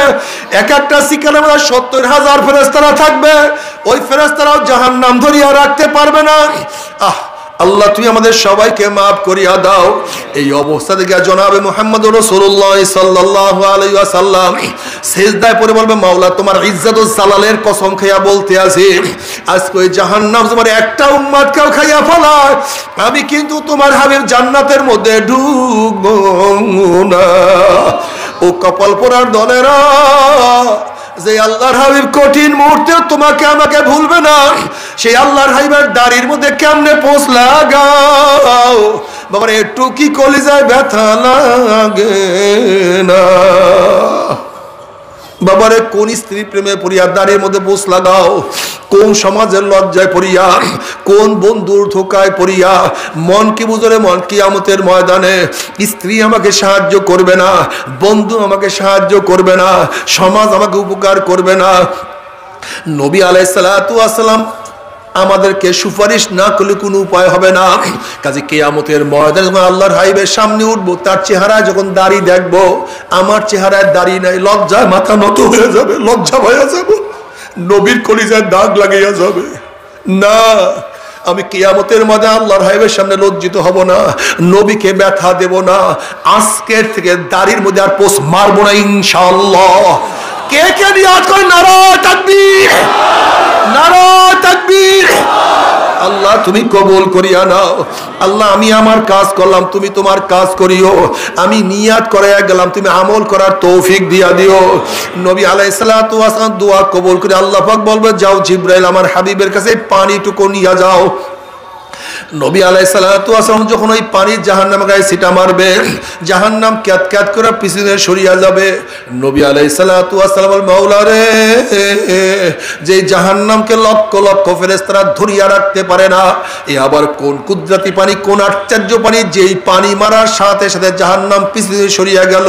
এক একটা শিকারের মধ্যে 70,000 ফেরেশতারা থাকবে। ওই ফেরেশতারাও জাহান্নাম ধরিয়া রাখতে পারবে না। আল্লাহ তুমি আমাদের সবাইকে মাফ করিয়া দাও। এই অবস্থা থেকে জনাবে মুহাম্মদ রাসূলুল্লাহ সাল্লাল্লাহু আলাইহি ওয়াসাল্লাম সিজদায় পড়ে বলবে, মাওলা তোমার ইজ্জত ও জালালের কসম খাইয়া বলতে আছি, আজকে ওই জাহান্নাম তোমার একটা উম্মতকেও খাইয়া ফেলায়, আমি কিন্তু তোমার হাবিব জান্নাতের মধ্যে ঢুকবো না। ও কপাল পোড়ার দলেরা, যে আল্লাহর হাবিব কঠিন মুহূর্তে তোমাকে আমাকে ভুলবে না, সেই আল্লাহর হাবিবের দাড়ির মধ্যে কেমনে পোঁছ লাগাও বাবার, একটু কি কলিজায় ব্যথা লাগে না? বাবারে কোন স্ত্রী প্রেমে পড়িয়া দাড়ির মধ্যে পোঁছ লাগাও, কোন সমাজের লজ্জায় পড়িয়া, কোন বন্ধুর ধোকায় পড়িয়া, মন কি বুঝরে মন কিয়ামতের ময়দানে স্ত্রী আমাকে সাহায্য করবে না, বন্ধু আমাকে সাহায্য করবে না, সমাজ আমাকে উপকার করবে না। নবী আলাইহিস সালাতু ওয়াস সালাম আমাদেরকে সুপারিশ না করলে কোনো উপায় হবে না। কাজে কিয়ামতের ময়দানে যখন আল্লাহর হাবিবের সামনে উঠবো, তার চেহারায় যখন দাড়ি দেখবো, আমার চেহারায় দাড়ি নাই, লজ্জায় মাথা নত হয়ে যাবে, লজ্জা হয়ে যাবে, নবীর কলিজায় দাগ লাগিয়া যাবে। না, আমি কিয়ামতের মধ্যে আল্লাহর হাবিবের সামনে লজ্জিত হব না, নবীকে ব্যথা দেব না। আজকের থেকে দাড়ির মধ্যে আর পোষ মারবো না ইনশাআল্লাহ। কে কে নিয়াত করে নারায়ে তাকবীর, নারায়ে তাকবীর। আল্লাহ তুমি কবুল করিয়া নাও। আল্লাহ আমি আমার কাজ করলাম, তুমি তোমার কাজ করিও। আমি নিয়াত করে গেলাম, তুমি আমল করার তৌফিক দিয়া দিও। নবী আলাইহিস সালাতু ওয়াস সালাম দোয়া কবুল করে আল্লাহ পাক বলবে, যাও জিবরাইল আমার হাবিবের কাছে পানিটুকু নিয়ে যাও। নবী আলাইহিস সালাতু ওয়াস সালাম যখন ওই পানি জাহান্নামের গায়ে ছিটা মারবে, জাহান্নাম ক্যাত ক্যাত করে পিছনে সরিয়া যাবে। নবী আলাইহিস সালাতু ওয়াস সালাম বলেন, মাওলা রে, যে জাহান্নামকে লক্ষ লক্ষ ফেরেশতারা ধরিয়া রাখতে পারে না, এ আবার কোন কুদরতি পানি, কোন আশ্চর্য পানি, যেই পানি মারার সাথে সাথে জাহান্নাম পিছনে সরিয়া গেল।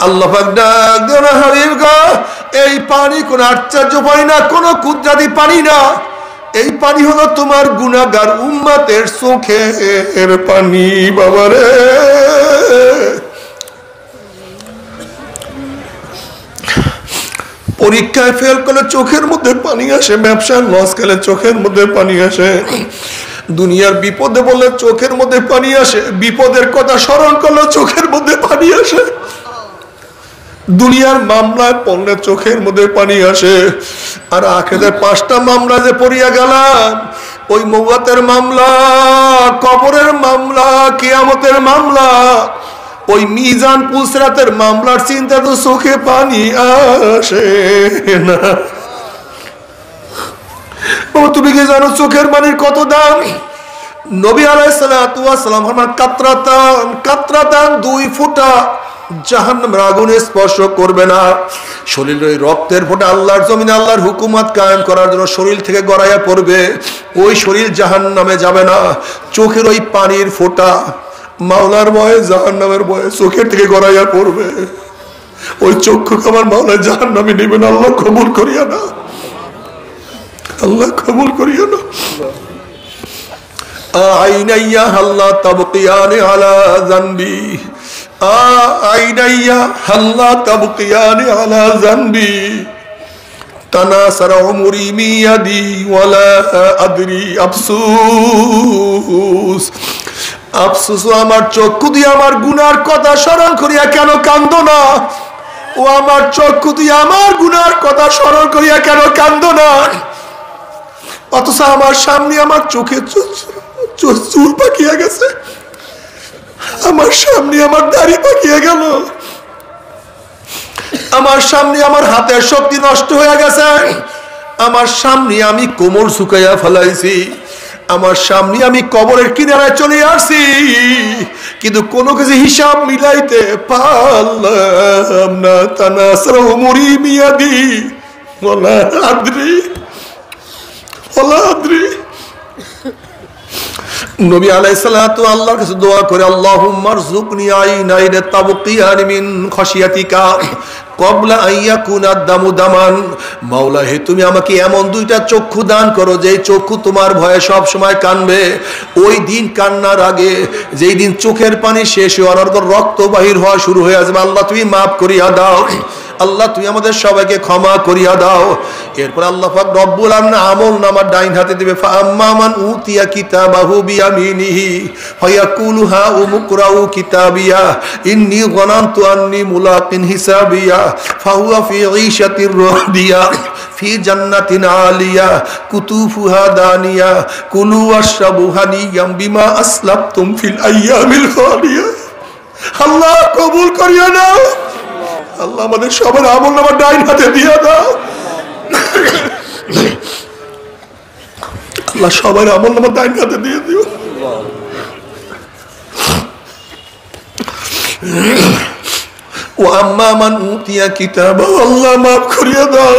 আল্লাহ পাক ডাক দেন, হাবিব গো, এই পানি কোন আশ্চর্য পানি না, কোন কুদরতি পানি না, এই পানি হলো তোমার গুনাহগার উম্মতের চোখের পানি। বাবারে, পরীক্ষায় ফেল করলে চোখের মধ্যে পানি আসে, ব্যবসায় লস খেলে চোখের মধ্যে পানি আসে, দুনিয়ার বিপদে বললে চোখের মধ্যে পানি আসে, বিপদের কথা স্মরণ করলে চোখের মধ্যে পানি আসে, দুনিয়ার মামলায় পড়লে চোখের মধ্যে পানি আসে। আর আখিরাতের 5টা মামলা যে পড়িয়া গেলাম, ওই মওয়াতের মামলা, কবরের মামলা, কিয়ামতের মামলা, ওই মিজান পুসরাতের মামলার চিন্তা তো চোখে পানি আসে না। তুমি কি জানো চোখের পানির কত দাম? নবী আলাইহিস সালাতু ওয়াস সালাম ফরমান, কাতরাতান, কাতরাতান, 2 ফোঁটা জাহান্নামের আগুনে স্পর্শ করবে না। শরীরের রক্তের ফোঁটা আল্লাহর জমিনে আল্লাহর হুকুমত কায়েম করার জন্য শরীর থেকে গড়াইয়া পড়বে, ওই শরীর জাহান্নামে যাবে না। চোখের ওই পানির ফোঁটা মাওলার ভয়ে, জাহান্নামের ভয়ে চোখের থেকে গড়াইয়া পড়বে, ওই চক্ষু আমার মাওলা জাহান্নামে নেবে না। আল্লাহ কবুল করিয়া না, আল্লাহ কবুল করিয়া না। আইনাইয়া হাল্লা তাবকিয়ানি আলা যানবি, আইনাইয়া হাল্লা তাবকিয়ানি আলা যানবি, তানাসারা উমরি মিয়াদি ওয়ালা আদরি, আফসোস, আফসোস, আমার চক্ষু দিয়ে আমার গুনার কথা স্মরণ করিয়া কেন কান্দো না? ও আমার চক্ষু দিয়ে আমার গুনার কথা স্মরণ করিয়া কেন কান্দো না? অথচ আমার সামনে আমার চোখে চুল পাকিয়া গেছে, আমার সামনে আমার দাড়ি পাকিয়া গেল, আমার সামনে আমার হাতের শক্তি নষ্ট হয়ে গেছে, আমার সামনে আমি কোমর ঝুঁকাইয়া ফেলাইছি, আমার সামনে আমি কবরের কিনারায় চলে আসছি, কিন্তু কোনো কিছু হিসাব মিলাইতে পারলাম না। তানাসারা উমরি মিয়াদি ওয়ালা আদরি, ওয়ালা আদরি। নবী আলাইহিস সালাতু আল্লাহর কাছে দোয়া করে, আল্লাহুম্মা রযুকনি আইনাইন তাবকিয়ানি মিন খাশিয়াতিকা ক্বাবলা আন ইয়াকুনা দামু দামান। মাওলা হে, তুমি আমাকে এমন 2টা চক্ষু দান করো, যে চক্ষু তোমার ভয়ে সব সময় কানবে। ওই দিন কান্নার আগে, যেই দিন চোখের পানি শেষ হয়ে অনর্গল রক্ত বাহির হওয়া শুরু হয়ে যাবে, আল্লাহ তুমি মাফ করিয়া দাও, আল্লাহ তুমি আমাদের সবাইকে ক্ষমা করিয়া দাও। এরপর আল্লাহ পাক রব্বুল আলামিন আমল নামার ডাইন হাতে দিবে, ফাআম্মা মান উতিয়া কিতাবাহু বিয়ামিনিহি ফায়াকুলু হা উমকরাউ কিতাবিয়া ইন্নী যানানতু আন্নী মুলাকিন হিসাবিয়া ফাহুয়া ফি ঈশাতির রাদিয়া ফি জান্নাতিন আলিয়া কুতুফুহা দানিয়া কুলু ওয়াশরাবু হানিয়াম বিমা আসলাফতুম ফিল আইয়ামিল খালিয়া। আল্লাহ কবুল করিয়া নাও, আল্লাহ আমাদের সবার আমল নামা ডাইন হাতে দিয়ে দাও, আল্লাহ সবার আমল নামা ডাইন হাতে দিয়ে দিও। ও আম্মা মান উতিয়া কিতাবাহু, আল্লাহ মাফ করিয়া দাও।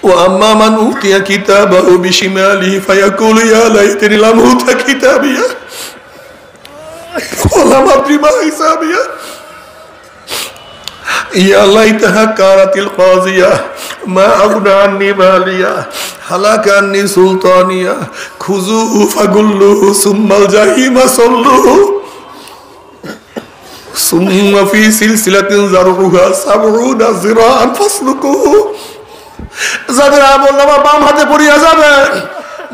ও আম্মা মান উতিয়া কিতাবাহু বিশিমালিহি ফায়াকুলু ইয়া লাইতানি লাম উতা কিতাবিয়া ওয়ালাম আদরি মা হিসাবিয়া ইয়া লাইতাহা কারাতিল কাযিয়া মা আগনা আন্নী মালিয়া হালাকা আন্নী সুলতানিয়া খুযুহু ফাগুল্লুহু সুম্মাল জাহিমা সাল্লুহু সুম্মা ফি সিলসিলাতিন যারউহা 70 যিরাআন ফাসলুকুহু। যাদের আমলনামা বাম হাতে পড়িয়া যাবে,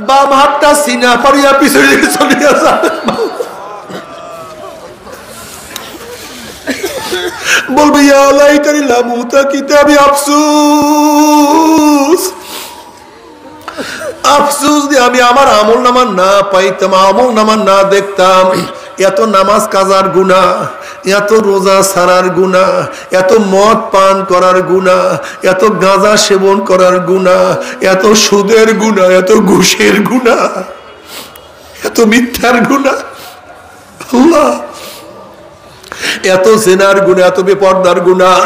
বাম হাতটা সিনা পড়িয়া পিছনে চলিয়া যাবে, বলবে ইয়া লাইতানি লাম উতা কিতাবি, আফসোস, আফসোস যে আমি আমার আমলনামা না পাইতাম, আমলনামা না দেখতাম। এত নামাজ কাজার গুনাহ, এত রোজা ছাড়ার গুনাহ, এত মদ পান করার গুনাহ, এত গাঁজা সেবন করার গুনাহ, এত সুদের গুনাহ, এত ঘুষের গুনাহ, এত মিথ্যার গুনাহ, আল্লাহ এত জেনার গুনাহ, এত বেপরদার গুনাহ,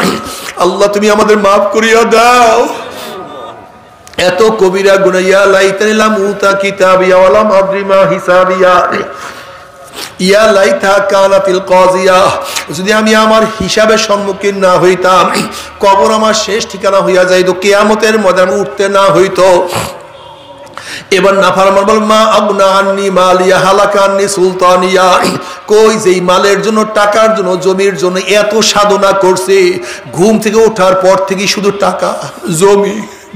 আল্লাহ তুমি আমাদের মাফ করিয়া দাও। এত কবিরা গুনাহ, ইয়া লাইতানি লাম উতা কিতাবিয়া ওয়া লাম আদরি মা হিসাবিয়া, ইয়া লাইতা কানাতিল কাজিয়া, যদি আমি আমার হিসাবের সম্মুখীন না হইতাম, কবর আমার শেষ ঠিকানা হইয়া যাইত, কিয়ামতের ময়দানে উঠতে না হইতো। এবার নাফরমান বল, মা আগনা আন্নি মালিয়া হালাকা আন্নি সুলতানিয়া, কই যেই মালের জন্য, টাকার জন্য, জমির জন্য এত সাধনা করছে, ঘুম থেকে ওঠার পর থেকে শুধু টাকা, জমি,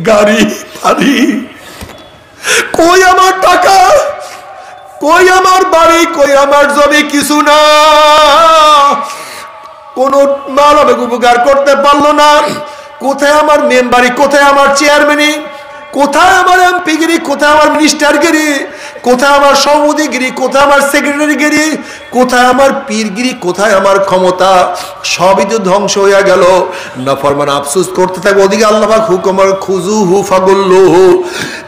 গাড়ি, বাড়ি, কই আমার টাকা, কই আমার বাড়ি, কই আমার জমি, কিছু না, কোন মাল আমাকে উপকার করতে পারলো না। কোথায় আমার মেম্বারি, কোথায় আমার চেয়ারম্যানি, কোথায় আমার এমপিগিরি, কোথায় আমার মিনিস্টারগিরি, কোথায় আমার সভাপতিগিরি, কোথায় আমার সেক্রেটারিগিরি, কোথায় আমার পীরগিরি, কোথায় আমার ক্ষমতা, সবই তো ধ্বংস হইয়া গেল। নাফরমান আফসোস করতে থাকে। ওদিকে আল্লাহ পাক হুকুম, খুজুহু ফাগুল্লুহু,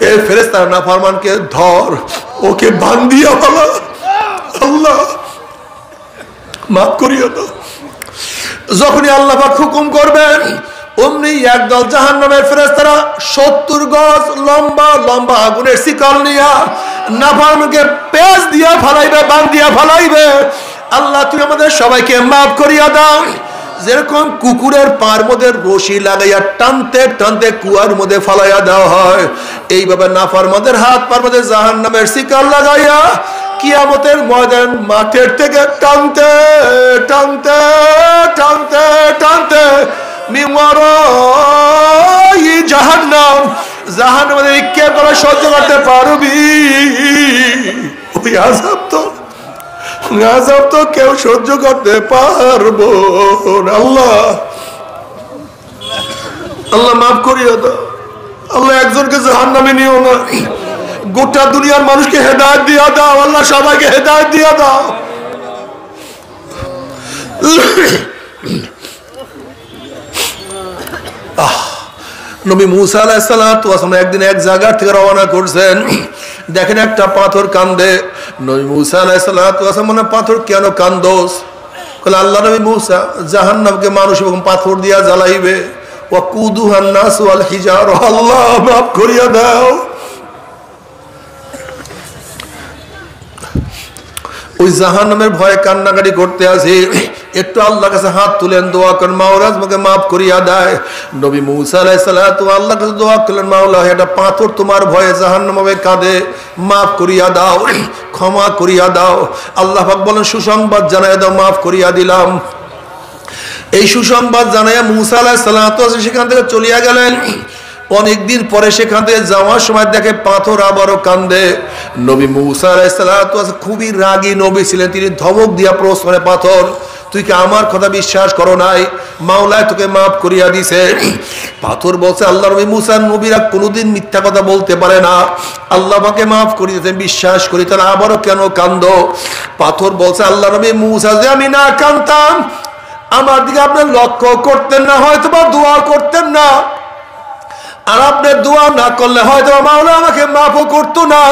এ ফেরেশতা নাফরমানকে ধর, ওকে বান্ধিয়া ফেলা, আল্লাহ মাফ করিয়া দাও। যখনই আল্লাহ পাক হুকুম করবেন, অমনি একদল জাহান্নামের ফেরেশতারা 70 গজ লম্বা লম্বা আগুনের শিকল নিয়া নাফরমানকে পেঁচ দিয়া ফালাইবে, বান্ধিয়া ফালাইবে। আল্লাহ তুমি আমাদের সবাইকে মাফ করিয়া দাও। যেরকম কুকুরের পার মধ্যে রশি লাগাইয়া টানতে টানতে কুয়ার মধ্যে ফালাইয়া দেওয়া হয়, এইভাবে নাফরমানদের হাত পার মধ্যে জাহান্নামের শিকল লাগাইয়া কিয়ামতের ময়দান মাঠের থেকে টানতে টানতে টানতে টানতে জাহান্নাম, জাহান্নামের কে করে সহ্য করতে পারবি? ওই আযাব তো কেউ সহ্য করতে পারবো না। আল্লাহ মাফ করিয়া দাও। আল্লাহ একজনকে জাহান্নামে নিও না, গোটা দুনিয়ার মানুষকে হেদায়েত দিয়া দাও। আল্লাহ সবাইকে হেদায়েত দিয়া দাও। নবী মুসা আলাইহিস সালাতু ওয়াস সালাম একদিন এক জায়গা থেকে রওনা করছেন, দেখেন একটা পাথর কান্দে। নবী মুসা আলাইহিস সালাতু ওয়াস সালাম, পাথর কেন কান্দোস? কইলেন, আল্লাহ নবী মুসা, জাহান্নামকে মানুষ এবং পাথর দিয়া জ্বালাইবে, ওয়াকুদুহান নাস ওয়াল হিজার, আল্লাহ মাফ করিয়া দাও। ওই জাহান্নামের ভয়ে কান্নাকাটি করতে আসে, একটু আল্লাহর কাছে হাত তুলেন, দোয়া করেন, মাওলা আমাকে মাফ করিয়া দেয়। নবী মুসা আলাইহিস সালাতু আল্লাহর কাছে দোয়া করলেন, মাওলা এটা পাথর তোমার ভয়ে জাহান্নামে কাঁদে, মাফ করিয়া দাও, ক্ষমা করিয়া দাও। আল্লাহ পাক বলেন, সুসংবাদ জানাইয়া দাও, মাফ করিয়া দিলাম। এই সুসংবাদ জানাইয়া মুসা আলাইহিস সালাতু সেখান থেকে চলিয়া গেলেন। অনেকদিন পরে সেখান থেকে যাওয়ার সময় দেখে পাথর আবারও কান্দে। নবী মুসা আলাইহিস সালাতু খুবই রাগী নবী ছিলেন, তিনি ধমক দিয়া প্রশ্ন করে, পাথর তুই কি আমার কথা বিশ্বাস করো নাই? মাওলা তোকে মাফ করিয়া দিছে। পাথর বলছে, আল্লাহ নবী মুসা, নবীরা কোনোদিন মিথ্যা কথা বলতে পারে না, আল্লাহ আমাকে মাফ করিয়ে দিয়েছেন, বিশ্বাস করি, তাহলে আবারও কেন কান্দো? পাথর বলছে, আল্লাহ নবী মুসা, যে আমি না কান্দতাম, আমার দিকে আপনি লক্ষ্য করতেন না, হয়তো বা দোয়া করতেন না, আর আপনি দোয়া না করলে হয়তো মাওলা আমাকে মাফও করতো না।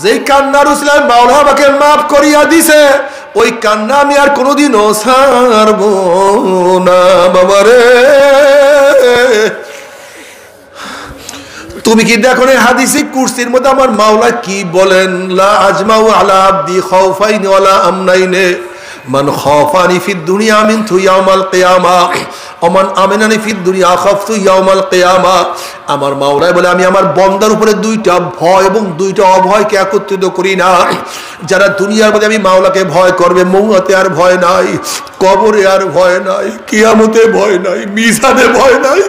যেই কান্নার উসিলায় মাওলা আমাকে মাফ করিয়া দিছে, ওই কান্না আমি আর কোনোদিনও ছাড়বো না। বাবারে, তুমি কি দেখো না হাদিসে কুরসির মধ্যে আমার মাওলা কি বলেন? লা আজমাউ আলা আবদি খাউফাইনি ওয়ালা আমনাইনি, মান খাফানি ফিদ দুনিয়া আমিনতু ইয়াউমাল কিয়ামা ওয়া মান আমিনানি ফিদ দুনিয়া খাফতু ইয়াউমাল কিয়ামা। আমার মাওলা বলে, আমি আমার বান্দার উপরে দুইটা ভয় এবং দুইটা অভয়কে একত্রিত করি না। যারা দুনিয়ার মধ্যে আমি মাওলাকে ভয় করবে, মৌতে আর ভয় নাই, কবরে আর ভয় নাই, কিয়ামতে ভয় নাই, মিজানে ভয় নাই,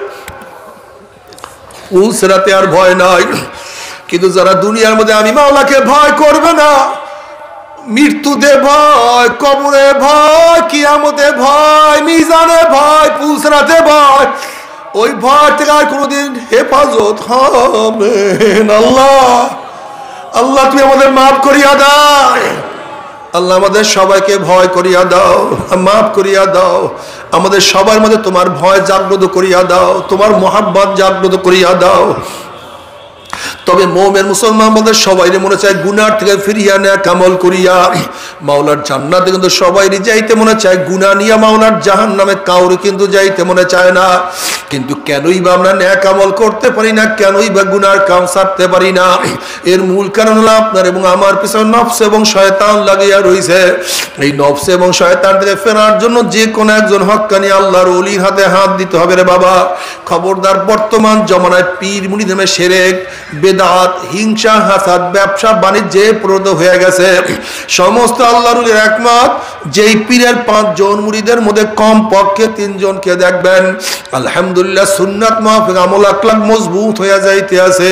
উসরাতে আর ভয় নাই। কিন্তু যারা দুনিয়ার মধ্যে আমি মাওলাকে ভয় করবে না, মৃত্যুতে ভয়, কবরে ভয়, কিয়ামতে ভয়, মিজানে ভয়, পুলসরাতে ভয়, ওই ভয় থেকে আর কোনোদিন হেফাজত হবে না। আল্লাহ, আল্লাহ তুমি আমাদের মাফ করিয়া দাও। আল্লাহ আমাদের সবাইকে ভয় করিয়া দাও, মাফ করিয়া দাও। আমাদের সবার মধ্যে তোমার ভয় জাগ্রত করিয়া দাও, তোমার মহাব্বত জাগ্রত করিয়া দাও। তবে মুমিন মুসলমান বলতে সবাই মনে চায় গুনার থেকে ফিরিয়া নেক আমল করিয়া মাওলার জান্নাতে, কিন্তু সবাই যাইতে মনে চায় গুনাহ নিয়া মাওলার জাহান্নামে, কাউরে কিন্তু যাইতে মনে চায় না। কিন্তু কেনই বা আমরা নেক আমল করতে পারি না, কেনই বা গুনার কাম ছাড়তে পারি না? এর মূল কারণ হলো আপনার এবং আমার পিছনে নফস এবং শয়তান লাগিয়া রইছে। এই নফস এবং শয়তান থেকে ফেরার জন্য যে কোনো একজন হক্কানি আল্লাহর ওলির হাতে হাত দিতে হবে রে বাবা। খবরদার, বর্তমান জমানায় পীর মুড়ি নামে শিরক, বেদাত, হিংসা, হাসাদ, ব্যবসা বাণিজ্যে প্রদ হয়ে গেছে। সমস্ত আল্লাহর ওলির একমত, যেই পীরের 5 জন মুরিদের মধ্যে কম পক্ষে 3 জনকে দেখবেন আলহামদুলিল্লাহ সুন্নাত মাফিক আমল আকলাক মজবুত হয়ে যাইতে আছে,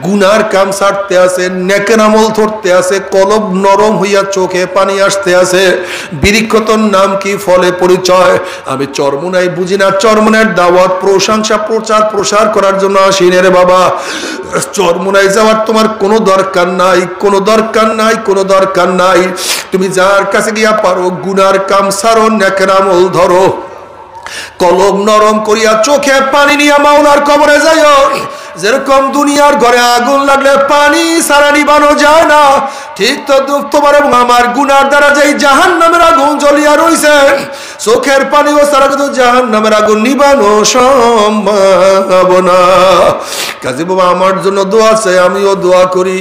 গুনার কাম ছাড়তে আছে, নেকের আমল ধরতে আছে, কলব নরম হইয়া চোখে পানি আসতে আছে। বৃক্ষতর নাম কি, ফলে পরিচয়। আমি চরমুনাই বুঝি না, চরমুনার দাওয়াত, প্রশংসা, প্রচার প্রসার করার জন্য আসিনি রে বাবা। চরমুনায় যাওয়ার তোমার কোনো দরকার নাই, কোনো দরকার নাই, কোনো দরকার নাই। তুমি যার কাছে গিয়া পারো গুনার কাম ছাড়ো, নেকের আমল ধরো, কলম নরম করিয়া চোখে পানি নিয়া মাওলার কবরে যাইও। যেরকম দুনিয়ার ঘরে আগুন লাগলে পানি ছাড়া নিবানো যায় না, ঠিক তো তোমার এবং আমার গুনার দ্বারা যেই জাহান্নামের আগুন জ্বলিয়া রইছে, চোখের পানি ও ছাড়া কিন্তু জাহান্নামের আগুন নিবানো সম্ভব না। কাজী বাবা আমার জন্য দোয়া চাই, আমিও দোয়া করি।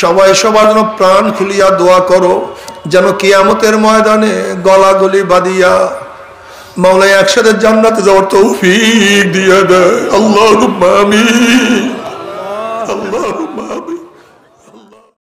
সবাই সবার জন্য প্রাণ খুলিয়া দোয়া করো, যেন কিয়ামতের ময়দানে গলাগলি বাঁধিয়া মাওলা একসাথে জান্নাতে যাওয়ার তৌফিক দিয়ে দেয়। আল্লাহুম্মা আমিন। আল্লাহ।